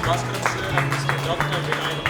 Bhaskaran sir and Mr. Dr. Vinayak.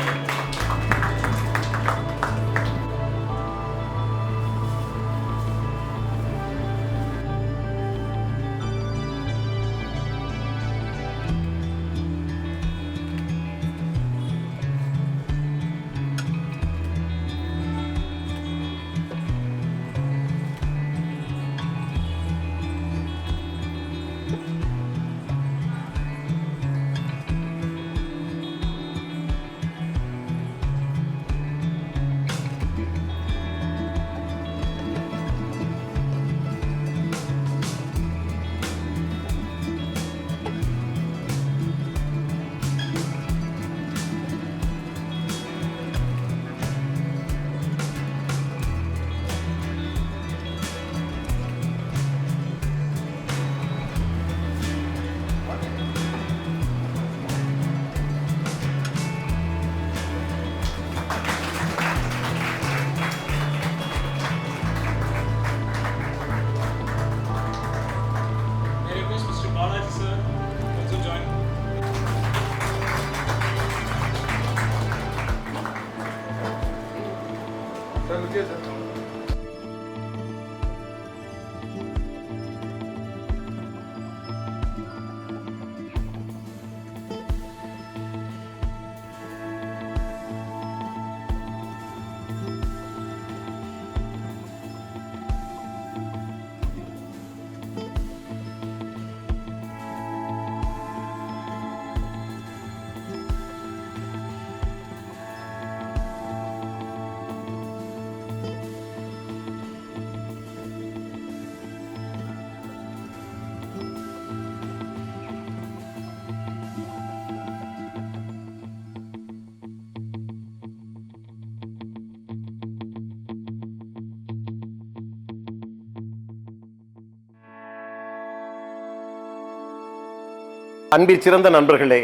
அன்பிற் சிறந்த நண்பர்களே,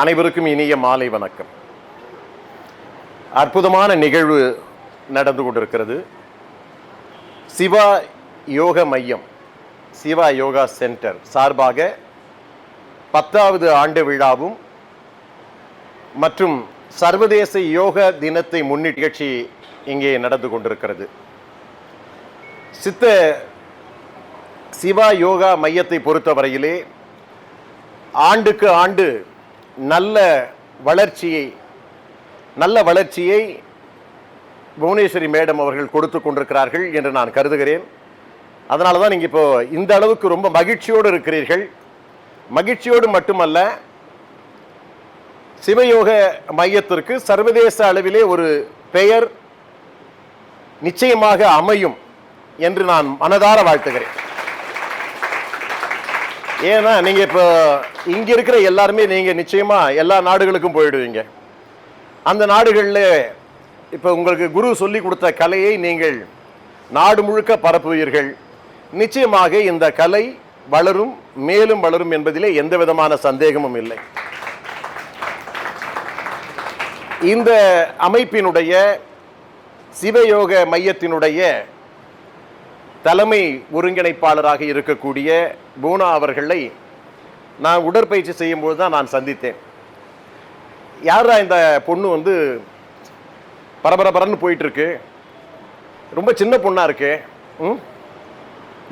அனைவருக்கும் இனிய மாலை வணக்கம். அற்புதமான நிகழ்வு நடந்து கொண்டிருக்கிறது. சிவா யோக மையம், சிவா யோகா சென்டர் சார்பாக 10வது ஆண்டு விழாவும் மற்றும் சர்வதேச யோக தினத்தை முன்னிட்டு நிகழ்ச்சி இங்கே நடந்து கொண்டிருக்கிறது. சிவா யோகா மையத்தை பொறுத்தவரையிலே ஆண்டுக்கு ஆண்டு நல்ல வளர்ச்சியை புவனேஸ்வரி மேடம் அவர்கள் கொடுத்து கொண்டிருக்கிறார்கள் என்று நான் கருதுகிறேன். அதனால தான் நீங்கள் இப்போ இந்த அளவுக்கு ரொம்ப மகிழ்ச்சியோடு இருக்கிறீர்கள். மகிழ்ச்சியோடு மட்டுமல்ல, சிவயோக மையத்திற்கு சர்வதேச அளவிலே ஒரு பெயர் நிச்சயமாக அமையும் என்று நான் மனதார வாழ்த்துகிறேன். ஏன்னா நீங்கள் இப்போ இங்கே இருக்கிற எல்லாருமே நீங்கள் நிச்சயமாக எல்லா நாடுகளுக்கும் போயிடுவீங்க. அந்த நாடுகளில் இப்போ உங்களுக்கு குரு சொல்லி கொடுத்த கலையை நீங்கள் நாடு முழுக்க பரப்புவீர்கள். நிச்சயமாக இந்த கலை வளரும், மேலும் வளரும் என்பதிலே எந்த விதமான சந்தேகமும் இல்லை. இந்த அமைப்பினுடைய சிவயோக மையத்தினுடைய தலைமை ஒருங்கிணைப்பாளராக இருக்கக்கூடிய பூனா அவர்களை நான் உடற்பயிற்சி செய்யும்போது தான் நான் சந்தித்தேன். யாரா இந்த பொண்ணு பரபரன்னு போயிட்டுருக்கு, ரொம்ப சின்ன பொண்ணாக இருக்கு,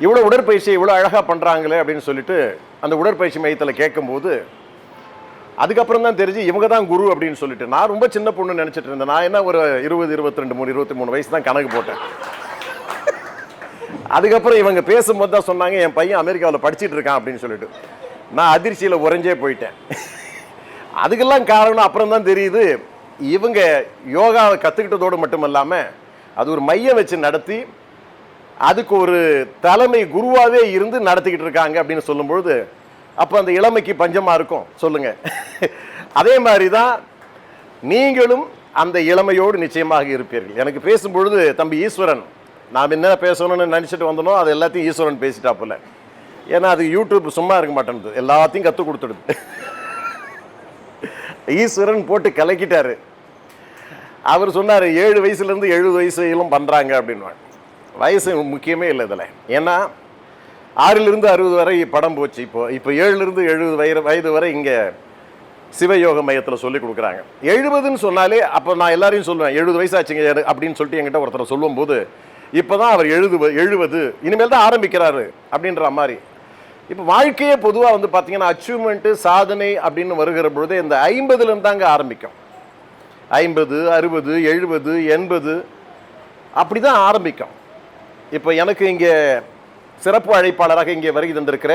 இவ்வளோ உடற்பயிற்சியை இவ்வளோ அழகாக பண்ணுறாங்களே அப்படின்னு சொல்லிட்டு அந்த உடற்பயிற்சி மையத்தில் கேட்கும்போது அதுக்கப்புறம் தான் தெரிஞ்சு இவங்க தான் குரு அப்படின்னு சொல்லிட்டு. நான் ரொம்ப சின்ன பொண்ணு நினச்சிட்டு இருந்தேன். நான் என்ன ஒரு 20, 22, 23 வயசு தான் கணக்கு போட்டேன். அதுக்கப்புறம் இவங்க பேசும்போது தான் சொன்னாங்க, என் பையன் அமெரிக்காவில் படிச்சுட்டு இருக்கான் அப்படின்னு சொல்லிட்டு. நான் அதிர்ச்சியில் உறைஞ்சே போயிட்டேன். அதுக்கெல்லாம் காரணம் அப்புறம் தான் தெரியுது, இவங்க யோகாவை கற்றுக்கிட்டதோடு மட்டும் இல்லாமல் அது ஒரு மையம் வச்சு நடத்தி அதுக்கு ஒரு தலைமை குருவாகவே இருந்து நடத்திக்கிட்டு இருக்காங்க அப்படின்னு சொல்லும்பொழுது அப்போ அந்த இளமைக்கு பஞ்சமாக இருக்கும் சொல்லுங்கள். அதே மாதிரி தான் நீங்களும் அந்த இளமையோடு நிச்சயமாக இருப்பீர்கள். எனக்கு பேசும்பொழுது தம்பி ஈஸ்வரன், நாம் என்ன பேசணும்னு நினச்சிட்டு வந்தனோ அது எல்லாத்தையும் ஈஸ்வரன் பேசிட்டாப்புல. ஏன்னா அது யூடியூப் சும்மா இருக்க மாட்டேன்து, எல்லாத்தையும் கற்றுக் கொடுத்துடுது. ஈஸ்வரன் போட்டு கலக்கிட்டாரு. அவர் சொன்னார் 7 வயசுலேருந்து 70 வயசுலும் பண்ணுறாங்க அப்படின்னு. வயசு முக்கியமே இல்லை இதில். ஏன்னா 6லிருந்து 60 வரை படம் போச்சு. இப்போ 7லிருந்து 70 வயது வரை இங்கே சிவயோக மையத்தில் சொல்லி கொடுக்குறாங்க. 70ன்னு சொன்னாலே அப்போ நான் எல்லாரையும் சொல்லுவேன் 70 வயசாச்சுங்க அப்படின்னு சொல்லிட்டு என்கிட்ட ஒருத்தர் சொல்லும் போது இப்போதான் அவர் 70 இனிமேல் தான் ஆரம்பிக்கிறாரு அப்படின்ற மாதிரி. இப்போ வாழ்க்கையே பொதுவாக வந்து பார்த்தீங்கன்னா அச்சீவ்மெண்ட்டு சாதனை அப்படின்னு வருகிற பொழுது இந்த 50லேருந்து தாங்க ஆரம்பிக்கும். 50, 60, 70, 80 அப்படி தான் ஆரம்பிக்கும். இப்போ எனக்கு இங்கே சிறப்பு அழைப்பாளராக இங்கே வருகை தந்திருக்கிற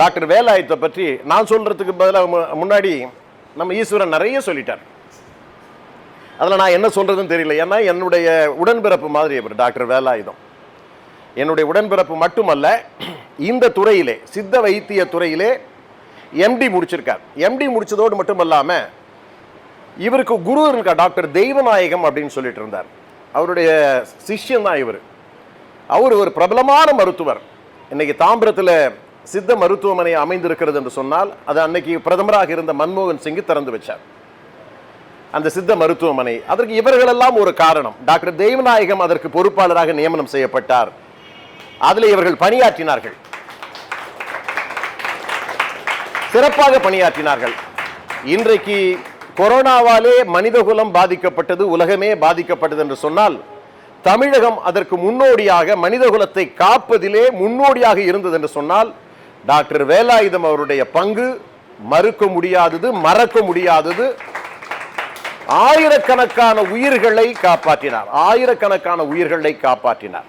டாக்டர் வேலாயுதத்தை பற்றி நான் சொல்கிறதுக்கு பதிலாக முன்னாடி நம்ம ஈஸ்வரன் நிறைய சொல்லிட்டார். அதில் நான் என்ன சொல்கிறதுன்னு தெரியல. ஏன்னா என்னுடைய உடன்பிறப்பு மாதிரி அவர் டாக்டர் வேலாயுதம். என்னுடைய உடன்பிறப்பு மட்டுமல்ல, இந்த துறையிலே சித்த வைத்திய துறையிலே எம்டி முடிச்சிருக்கார். எம்டி முடிச்சதோடு மட்டுமல்லாமல் இவருக்கு குரு இருக்கா டாக்டர் தெய்வநாயகம் அப்படின்னு சொல்லிட்டு இருந்தார். அவருடைய சிஷ்யன் தான் இவர். அவர் ஒரு பிரபலமான மருத்துவர். இன்னைக்கு தாம்பரத்தில் சித்த மருத்துவமனை அமைந்திருக்கிறது என்று சொன்னால் அது அன்னைக்கு பிரதமராக இருந்த மன்மோகன் சிங் திறந்து வச்சார் அந்த சித்த மருத்துவமனை. அதற்கு இவர்களெல்லாம் ஒரு காரணம். டாக்டர் தெய்வநாயகம் அதற்கு பொறுப்பாளராக நியமனம் செய்யப்பட்டார். அதில் இவர்கள் பணியாற்றினார்கள், சிறப்பாக பணியாற்றினார்கள். இன்றைக்கு கொரோனாவாலே மனிதகுலம் பாதிக்கப்பட்டது, உலகமே பாதிக்கப்பட்டது என்று சொன்னால் தமிழகம் அதற்கு முன்னோடியாக மனிதகுலத்தை காப்பதிலே முன்னோடியாக இருந்தது என்று சொன்னால் டாக்டர் வேலாயுதம் அவருடைய பங்கு மறுக்க முடியாதது, மறக்க முடியாதது. ஆயிரக்கணக்கான உயிர்களை காப்பாற்றினார், ஆயிரக்கணக்கான உயிர்களை காப்பாற்றினார்.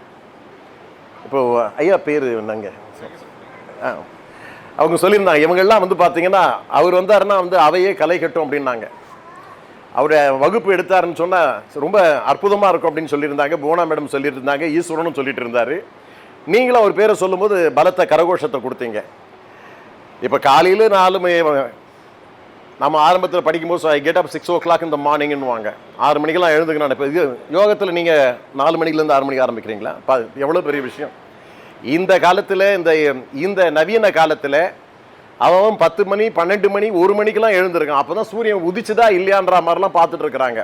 இப்போ ஐயா பேர் என்னங்க, அவங்க சொல்லியிருந்தாங்க இவங்கெல்லாம் வந்து பார்த்தீங்கன்னா அவர் வந்தாருன்னா வந்து அவையே கலை கட்டும் அப்படின்னாங்க. அவருடைய வகுப்பு எடுத்தாருன்னு சொன்னால் ரொம்ப அற்புதமாக இருக்கும் அப்படின்னு சொல்லியிருந்தாங்க. போனா மேடம் சொல்லிட்டு இருந்தாங்க, ஈஸ்வரனும் சொல்லிட்டு இருந்தார். நீங்களும் அவர் பேரை சொல்லும்போது பலத்த கரகோஷத்தை கொடுத்தீங்க. இப்போ காலையில் 4 நம்ம ஆரம்பத்தில் படிக்கும்போது ஐ கெட் அப் 6 o'clock இந்த மார்னிங்னு வாங்க, 6 மணிக்கெல்லாம் எழுந்துக்கணும். இப்போ இது யோகத்தில் நீங்கள் 4 மணிலேருந்து 6 மணிக்கு ஆரம்பிக்கிறீங்களா? எவ்வளோ பெரிய விஷயம். இந்த காலத்தில் இந்த நவீன காலத்தில் அவன் 10 மணி 12 மணி 1 மணிக்கெல்லாம் எழுந்திருக்கான். அப்போ தான் சூரியன் உதிச்சுதா இல்லையான்ற மாதிரிலாம் பார்த்துட்டு இருக்கிறாங்க.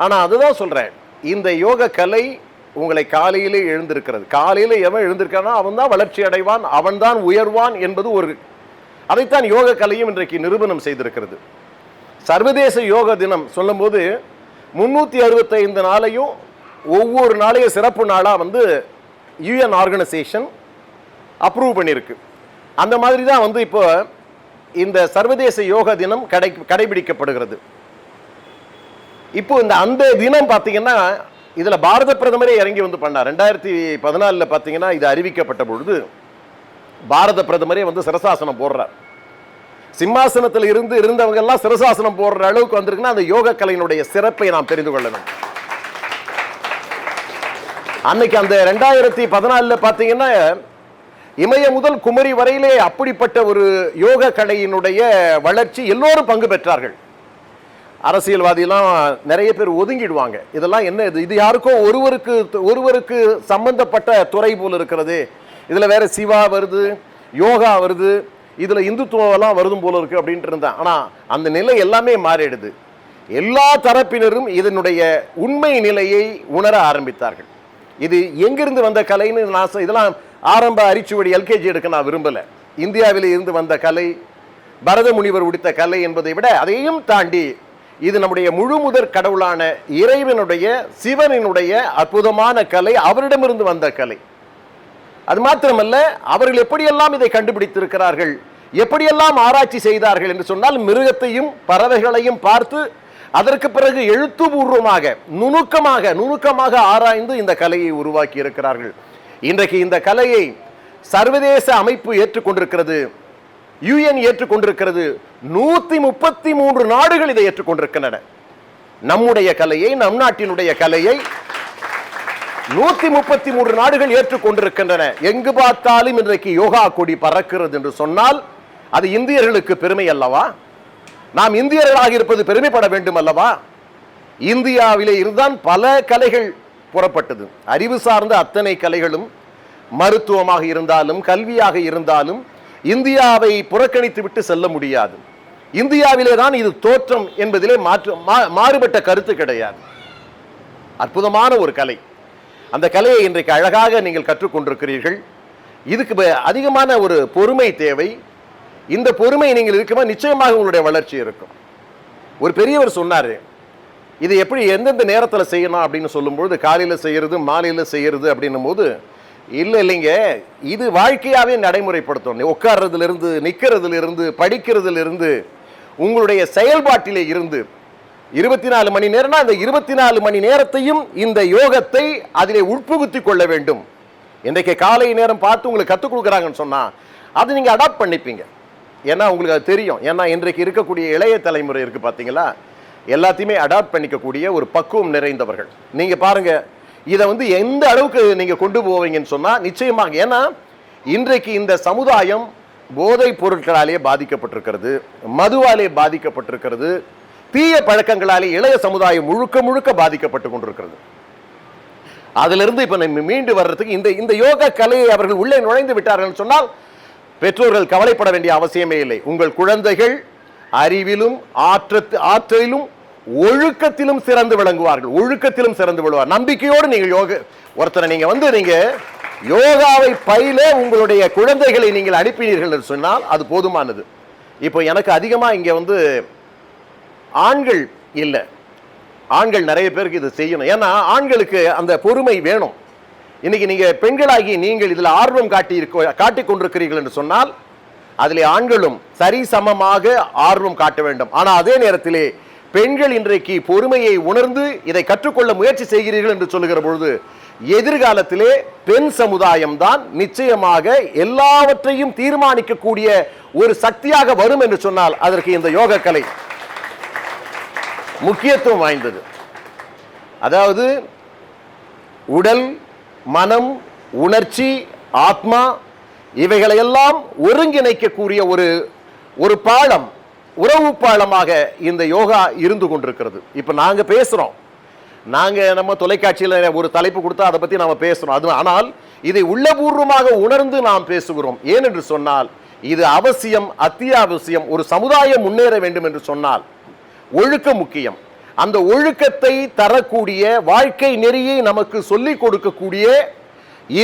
ஆனால் அதுதான் சொல்கிறேன், இந்த யோக கலை உங்களை காலையிலே எழுந்திருக்கிறது. காலையில் எவன் எழுந்திருக்கானோ அவன் தான் வளர்ச்சி அடைவான், அவன் தான் உயர்வான் என்பது ஒரு, அதைத்தான் யோக கலையும் இன்றைக்கு நிரூபணம் செய்திருக்கிறது. சர்வதேச யோக தினம் சொல்லும் போது 365 நாளையும் ஒவ்வொரு நாளையும் சிறப்பு நாளாக வந்து UN ஆர்கனைசேஷன் அப்ரூவ் பண்ணியிருக்கு. அந்த மாதிரி தான் வந்து இப்போ இந்த சர்வதேச யோக தினம் கடைபிடிக்கப்படுகிறது. இப்போ அந்த தினம் பார்த்தீங்கன்னா இதில் பாரத பிரதமரே இறங்கி வந்து பண்ணார். 2014 பார்த்தீங்கன்னா இது அறிவிக்கப்பட்ட பொழுது பாரத பிரதமரே வந்து சிரசாசனம் போடுறார். சிம்மாசனத்தில் இருந்தவங்க எல்லாம் சிரசாசனம் போடுற அளவுக்கு வந்திருக்குன்னா அந்த யோக கலையினுடைய சிறப்பை நாம் தெரிந்து கொள்ளணும். அன்னைக்கு அந்த 2014 பார்த்தீங்கன்னா இமய முதல் குமரி வரையிலே அப்படிப்பட்ட ஒரு யோக கலையினுடைய வளர்ச்சி எல்லோரும் பங்கு பெற்றார்கள். அரசியல்வாதியெல்லாம் நிறைய பேர் ஒதுங்கிடுவாங்க. இதெல்லாம் என்ன, இது யாருக்கோ ஒருவருக்கு சம்பந்தப்பட்ட துறை போல் இருக்கிறது, இதில் வேற சிவா வருது, யோகா வருது, இதில் இந்துத்துவெல்லாம் வருதும் போல இருக்கு அப்படின்ட்டு இருந்தான். ஆனால் அந்த நிலை எல்லாமே மாறிடுது. எல்லா தரப்பினரும் இதனுடைய உண்மை நிலையை உணர ஆரம்பித்தார்கள். இது எங்கிருந்து வந்த கலைன்னு நான் இதெல்லாம் ஆரம்ப அரிச்சுவடி LKG எடுக்க நான் விரும்பலை. இந்தியாவில் இருந்து வந்த கலை, பரத முனிவர் உடித்த கலை என்பதை விட அதையும் தாண்டி இது நம்முடைய முழு முதற் கடவுளான இறைவனுடைய சிவனினுடைய அற்புதமான கலை, அவரிடமிருந்து வந்த கலை. அது மாத்திரமல்ல, அவர்கள் எப்படியெல்லாம் இதை கண்டுபிடித்திருக்கிறார்கள், எப்படியெல்லாம் ஆராய்ச்சி செய்தார்கள் என்று சொன்னால் மிருகத்தையும் பறவைகளையும் பார்த்து அதற்கு பிறகு எழுத்துப்பூர்வமாக நுணுக்கமாக ஆராய்ந்து இந்த கலையை உருவாக்கி இருக்கிறார்கள். இன்றைக்கு இந்த கலையை சர்வதேச அமைப்பு ஏற்றுக்கொண்டிருக்கிறது, UN ஏற்றுக்கொண்டிருக்கிறது, 133 நாடுகள் இதை ஏற்றுக்கொண்டிருக்கின்றன. நம்முடைய கலையை, நம் நாட்டினுடைய கலையை 133 நாடுகள் ஏற்றுக்கொண்டிருக்கின்றன. எங்கு பார்த்தாலும் இன்றைக்கு யோகா கொடி பறக்கிறது என்று சொன்னால் அது இந்தியர்களுக்கு பெருமை அல்லவா? நாம் இந்தியர்களாக இருப்பது பெருமைப்பட வேண்டும் அல்லவா? இந்தியாவிலே இருந்தான் பல கலைகள் புறப்பட்டது. அறிவு சார்ந்த அத்தனை கலைகளும், மருத்துவமாக இருந்தாலும் கல்வியாக இருந்தாலும் இந்தியாவை புறக்கணித்து விட்டு செல்ல முடியாது. இந்தியாவிலே தான் இது தோற்றம் என்பதிலே மாறுபட்ட கருத்து கிடையாது. அற்புதமான ஒரு கலை. அந்த கலையை இன்றைக்கு அழகாக நீங்கள் கற்றுக்கொண்டிருக்கிறீர்கள். இதுக்கு அதிகமான ஒரு பொறுமை தேவை. இந்த பொறுமை நீங்கள் இருக்கும்போது நிச்சயமாக உங்களுடைய வளர்ச்சி இருக்கும். ஒரு பெரியவர் சொன்னார், இது எப்படி எந்தெந்த நேரத்தில் செய்யணும் அப்படின்னு சொல்லும்போது, காலையில் செய்யறது மாலையில் செய்யறது அப்படின்னும் போது, இல்லைங்க, இது வாழ்க்கையாகவே நடைமுறைப்படுத்தணும். உட்கார்றதுலேருந்து, நிற்கிறதுலேருந்து, படிக்கிறதுலேருந்து, உங்களுடைய செயல்பாட்டிலே இருந்து 24 மணி நேரம்னா அந்த 24 மணி நேரத்தையும் இந்த யோகத்தை அதிலே உட்புகுத்தி கொள்ள வேண்டும். இன்றைக்கு காலை நேரம் பார்த்து உங்களுக்கு கற்றுக் கொடுக்குறாங்கன்னு சொன்னால் அது நீங்கள் அடாப்ட் பண்ணிப்பீங்க. ஏன்னா உங்களுக்கு அது தெரியும். ஏன்னா இன்றைக்கு இருக்கக்கூடிய இளைய தலைமுறை இருக்குது பார்த்தீங்களா, எல்லாத்தையுமே அடாப்ட் பண்ணிக்கக்கூடிய ஒரு பக்குவம் நிறைந்தவர்கள். நீங்கள் பாருங்கள், இதை எந்த அளவுக்கு நீங்கள் கொண்டு போவீங்கன்னு சொன்னால் நிச்சயமாக. ஏன்னா இன்றைக்கு இந்த சமுதாயம் போதைப் பொருட்களாலே பாதிக்கப்பட்டிருக்கிறது, மதுவாலே பாதிக்கப்பட்டிருக்கிறது, தீய பழக்கங்களாலே இளைய சமுதாயம் முழுக்க முழுக்க பாதிக்கப்பட்டு கொண்டிருக்கிறது. அதிலிருந்து இப்ப மீண்டு வர்றதுக்கு இந்த யோக கலையை அவர்கள் உள்ளே நுழைந்து விட்டார்கள் சொன்னால் பெற்றோர்கள் கவலைப்பட வேண்டிய அவசியமே இல்லை. உங்கள் குழந்தைகள் அறிவிலும் ஆற்றலிலும் ஒழுக்கத்திலும் சிறந்து விளங்குவார்கள். ஒழுக்கத்திலும் சிறந்து விடுவார். நம்பிக்கையோடு நீங்கள் ஒருத்தரை நீங்க யோகாவை பயில உங்களுடைய குழந்தைகளை நீங்கள் அனுப்பினீர்கள் என்று சொன்னால் அது போதுமானது. இப்போ எனக்கு அதிகமாக இங்கே ஆண்கள் இல்லை. ஆண்கள் நிறைய பேருக்கு இது செய்யணும். ஏன்னா ஆண்களுக்கு அந்த பொறுமை வேணும். இன்னைக்கு நீங்க பெண்களாகி நீங்கள் இதில் ஆர்வம் காட்டிக் கொண்டிருக்கிறீர்கள் என்று சொன்னால் அதில் ஆண்களும் சரிசமமாக ஆர்வம் காட்ட வேண்டும். ஆனால் அதே நேரத்திலே பெண்கள் இன்றைக்கு பொறுமையை உணர்ந்து இதை கற்றுக்கொள்ள முயற்சி செய்கிறீர்கள் என்று சொல்லுகிற பொழுது எதிர்காலத்திலே பெண் சமுதாயம் தான் நிச்சயமாக எல்லாவற்றையும் தீர்மானிக்கக்கூடிய ஒரு சக்தியாக வரும் என்று சொன்னால் அதற்கு இந்த யோக கலை முக்கியத்துவம் வாய்ந்தது. அதாவது உடல், மனம், உணர்ச்சி, ஆத்மா இவைகளையெல்லாம் ஒருங்கிணைக்கக்கூடிய ஒரு பாலம், உறவு பாலமாக இந்த யோகா இருந்து கொண்டிருக்கிறது. இப்ப நாங்க பேசுறோம், நம்ம தொலைக்காட்சியில் ஒரு தலைப்பு கொடுத்தா அதை பத்தி நாம பேசுறோம். அது ஆனால் இதை உள்ளபூர்வமாக உணர்ந்து நாம் பேசுகிறோம். ஏனென்று சொன்னால் இது அவசியம், அத்தியாவசியம். ஒரு சமுதாயம் முன்னேற வேண்டும் என்று சொன்னால் ஒழுக்கம் முக்கியம். அந்த ஒழுக்கத்தை தரக்கூடிய வாழ்க்கை நெறியை நமக்கு சொல்லிக் கொடுக்கக்கூடிய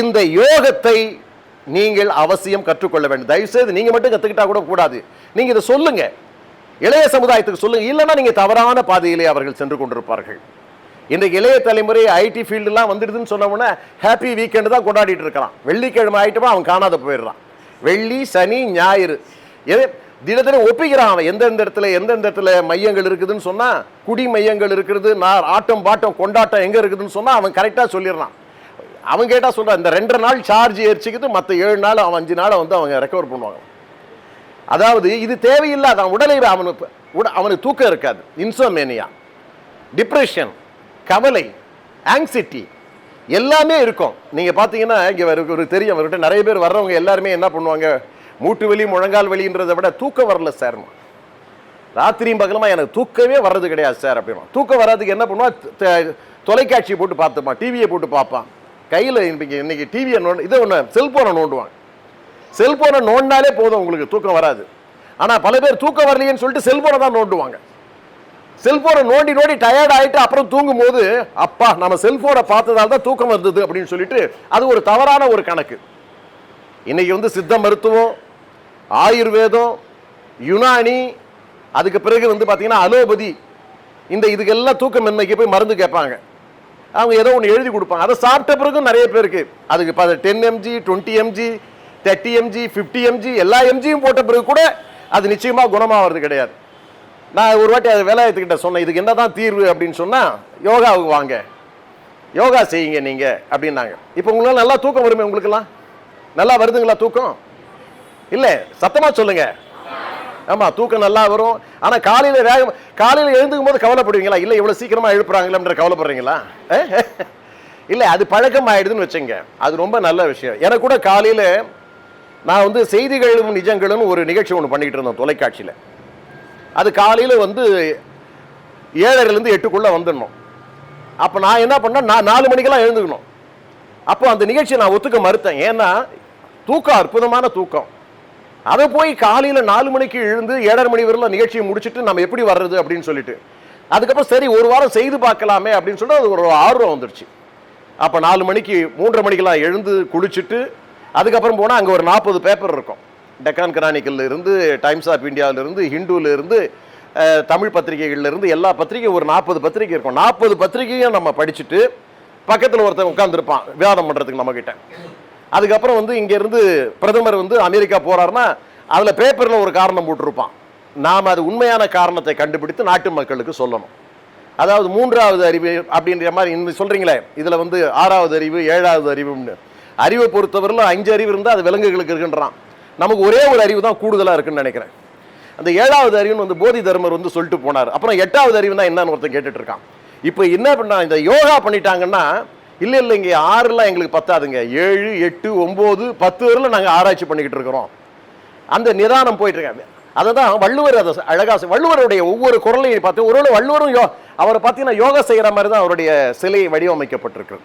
இந்த யோகத்தை நீங்கள் அவசியம் கற்றுக்கொள்ள வேண்டும். தயவுசெய்து நீங்க மட்டும் கத்துக்கிட்டா கூட கூடாது, நீங்க இதை சொல்லுங்க, இளைய சமுதாயத்துக்கு சொல்லுங்க. இல்லைன்னா நீங்க தவறான பாதையிலே அவர்கள் சென்று கொண்டிருப்பார்கள். இன்றைக்கு இளைய தலைமுறை ஐடி ஃபீல்டுலாம் வந்துடுதுன்னு சொன்னோம்னா ஹாப்பி வீக்கெண்டு தான் கொண்டாடிட்டு இருக்கான். வெள்ளிக்கிழமை ஆயிட்டுமா அவன் காணாத போயிடுறான். வெள்ளி, சனி, ஞாயிறு தினத்திலும் ஒப்பிக்கிறான். அவன் எந்தெந்த இடத்துல மையங்கள் இருக்குதுன்னு சொன்னா, குடி மையங்கள் இருக்கிறது, ஆட்டம் பாட்டம் கொண்டாட்டம் எங்க இருக்குதுன்னு சொன்னா அவன் கரெக்டா சொல்லிடுறான். அவன் கேட்டா சொல்றான், இந்த 2 நாள் சார்ஜ் ஏறிச்சுக்கிட்டு மற்ற 7 நாள் 5 நாளை அவங்க ரெக்கவர் பண்ணுவாங்க. அதாவது இது தேவையில்லாத உடலை அவனுக்கு தூக்கம் இருக்காது. இன்சோமேனியா, டிப்ரெஷன், கவலை, ஆங்ஸைட்டி எல்லாமே இருக்கும். நீங்க பாத்தீங்கன்னா இங்க ஒரு தெரியும், அவர்கிட்ட நிறைய பேர் வர்றவங்க எல்லாருமே என்ன பண்ணுவாங்க, மூட்டு வலி, முழங்கால் வலின்றதை விட தூக்கம் வரல சார், ராத்திரியும் பகலமா எனக்கு தூக்கமே வர்றது கிடையாது சார் அப்படின்னா. தூக்கம் வர்றதுக்கு என்ன பண்ணுவான், தொலைக்காட்சியை போட்டு பார்த்துப்பான், டிவியை போட்டு பார்ப்பான். கையில் இன்னைக்கு டிவியை செல்போனை நோண்டுவாங்க. செல்போனை நோண்டாலே போதும் உங்களுக்கு தூக்கம் வராது. ஆனால் பல பேர் தூக்கம் வரலையேன்னு சொல்லிட்டு செல்போனை தான் நோண்டுவாங்க. செல்போனை நோண்டி டயர்ட் ஆகிட்டு அப்புறம் தூங்கும் போது அப்பா நம்ம செல்போனை பார்த்ததால தான் தூக்கம் வந்தது அப்படின்னு சொல்லிட்டு அது ஒரு தவறான ஒரு கணக்கு. இன்னைக்கு சித்த மருத்துவம், ஆயுர்வேதம், யுனானி, அதுக்கு பிறகு பார்த்தீங்கன்னா அலோபதி, இதுக்கெல்லாம் தூக்கமின்மைக்கு போய் மருந்து கேட்பாங்க. அவங்க ஏதோ ஒன்று எழுதி கொடுப்பாங்க. அதை சாப்பிட்ட பிறகும் நிறைய பேருக்கு அதுக்கு 10 mg, 20 mg, 30 mg, 50 mg எல்லா எம்ஜியும் போட்ட பிறகு கூட அது நிச்சயமாக குணமாகிறது கிடையாது. நான் ஒரு வாட்டி அது வேலாயத்துக்கிட்ட சொன்னேன், இதுக்கு என்னதான் தீர்வு அப்படின்னு சொன்னா, யோகாவுக்கு வாங்க, யோகா செய்யுங்க நீங்க அப்படின்னாங்க. இப்போ உங்களால நல்லா தூக்கம் வருமே? உங்களுக்கெல்லாம் நல்லா வருதுங்களா தூக்கம்? இல்லை, சத்தமா சொல்லுங்க. ஆமா, தூக்கம் நல்லா வரும். ஆனா காலையில எழுந்துக்கும் போது கவலைப்படுவீங்களா? இல்லை இவ்வளவு சீக்கிரமா எழுப்புறாங்களா கவலைப்படுறீங்களா? இல்லை, அது பழக்கம் ஆயிடுதுன்னு வச்சுங்க. அது ரொம்ப நல்ல விஷயம். எனக்கு கூட காலையில நான் செய்திகளும் நிஜங்களும் ஒரு நிகழ்ச்சி ஒன்று பண்ணிட்டு இருந்தோம் தொலைக்காட்சியில். அது காலையில் 7:30 to 8 வந்துடணும். அப்போ நான் என்ன பண்ணேன், நான் 4 மணிக்கெல்லாம் எழுந்துக்கணும். அப்போ அந்த நிகழ்ச்சியை நான் ஒத்துக்க மறுத்தேன். ஏன்னா தூக்கம் அற்புதமான தூக்கம். அதை போய் காலையில் 4 மணிக்கு எழுந்து 7:30 மணி வரையில நிகழ்ச்சியை முடிச்சுட்டு நம்ம எப்படி வர்றது அப்படின்னு சொல்லிட்டு, அதுக்கப்புறம் சரி ஒரு வாரம் செய்து பார்க்கலாமே அப்படின்னு சொல்லிட்டு அது ஒரு ஆர்வம் வந்துடுச்சு. அப்போ 4 மணிக்கு 3:30 மணிக்கெல்லாம் எழுந்து குளிச்சுட்டு அதுக்கப்புறம் போனால் அங்கே ஒரு 40 பேப்பர் இருக்கும். டெக்கான் கிரானிக்கல்ல இருந்து, டைம்ஸ் ஆஃப் இந்தியாவிலிருந்து, ஹிந்துல இருந்து, தமிழ் பத்திரிகைகள்ல இருந்து எல்லா பத்திரிகையும் ஒரு 40 பத்திரிகை இருக்கும். 40 பத்திரிகையும் நம்ம படிச்சுட்டு பக்கத்தில் ஒருத்தன் உட்காந்துருப்பான் விவாதம் பண்ணுறதுக்கு நம்மக்கிட்ட. அதுக்கப்புறம் வந்து இங்கேருந்து பிரதமர் வந்து அமெரிக்கா போகிறாருன்னா அதில் பேப்பரில் ஒரு காரணம் போட்டிருப்பான். நாம் அது உண்மையான காரணத்தை கண்டுபிடித்து நாட்டு மக்களுக்கு சொல்லணும். அதாவது 3வது அறிவு அப்படின்ற மாதிரி இன்னும் சொல்கிறீங்களே, இதில் வந்து 6வது அறிவு 7வது அறிவுன்னு. அறிவை பொறுத்தவரையில் 5 அறிவு இருந்தால் அது விலங்குகளுக்கு இருக்குன்றான். நமக்கு ஒரே ஒரு அறிவு தான் கூடுதலாக இருக்குன்னு நினைக்கிறேன். அந்த 7வது அறிவுன்னு வந்து போதி தர்மர் வந்து சொல்லிட்டு போனார். அப்புறம் 8வது அறிவு தான் என்னன்னு ஒருத்தன் கேட்டுட்டு இருக்கான். இப்போ என்ன பண்ணா, இந்த யோகா பண்ணிட்டாங்கன்னா இல்லை இங்கே 6 எங்களுக்கு பத்தாதுங்க, 7, 8, 9, 10 வரையிலும் நாங்கள் ஆராய்ச்சி பண்ணிக்கிட்டு இருக்கிறோம். அந்த நிதானம் போயிட்டு இருக்காங்க. அதை தான் வள்ளுவர் அதை அழகாக, வள்ளுவருடைய ஒவ்வொரு குரலையும் பார்த்து ஒருவேளை வள்ளுவரும் அவரை பார்த்தீங்கன்னா யோகா செய்கிற மாதிரி தான் அவருடைய சிலை வடிவமைக்கப்பட்டிருக்கு.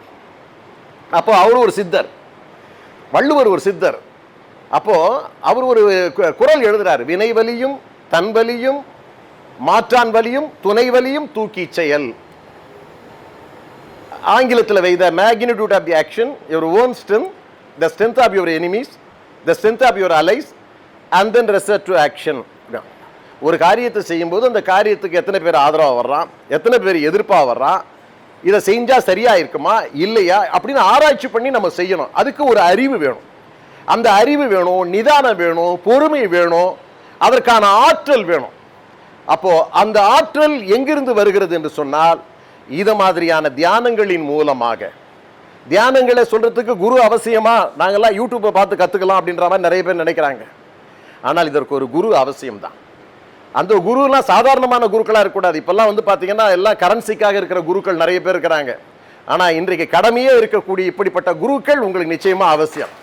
அப்போ அவர் ஒரு சித்தர், வள்ளுவர் ஒரு சித்தர். அப்போ அவர் ஒரு குரல் எழுதுறாரு, வினைவலியும் தன்வலியும் மாற்றான் வலியும் துணை வலியும் தூக்கி செயல். ஆங்கிலத்தில் weigh the magnitude of the action, your own strength, the strength of your enemies, the strength of your allies, and then resort to action. ஒரு காரியத்தை செய்யும்போது அந்த காரியத்துக்கு எத்தனை பேர் ஆதரவாக வர்றான், எத்தனை பேர் எதிர்ப்பாக வர்றான், இதை செஞ்சால் சரியா இருக்குமா இல்லையா அப்படின்னு ஆராய்ச்சி பண்ணி நம்ம செய்யணும். அதுக்கு ஒரு அறிவு வேணும். அந்த அறிவு வேணும், நிதானம் வேணும், பொறுமை வேணும், அதற்கான ஆற்றல் வேணும். அப்போ அந்த ஆற்றல் எங்கிருந்து வருகிறது என்று சொன்னால், இது மாதிரியான தியானங்களின் மூலமாக. தியானங்களை சொல்றதுக்கு குரு அவசியமா? நாங்கெல்லாம் யூடியூப்பை பார்த்து கத்துக்கலாம் அப்படின்ற மாதிரி நிறைய பேர் நினைக்கிறாங்க. ஆனால் இதற்கு ஒரு குரு அவசியம்தான். அந்த குருலாம் சாதாரணமான குருக்களாக இருக்கக்கூடாது. இப்பெல்லாம் வந்து பார்த்தீங்கன்னா எல்லாம் கரன்சிக்காக இருக்கிற குருக்கள் நிறைய பேர் இருக்கிறாங்க. ஆனால் இன்றைக்கு கடமையே இருக்கக்கூடிய இப்படிப்பட்ட குருக்கள் உங்களுக்கு நிச்சயமா அவசியம்.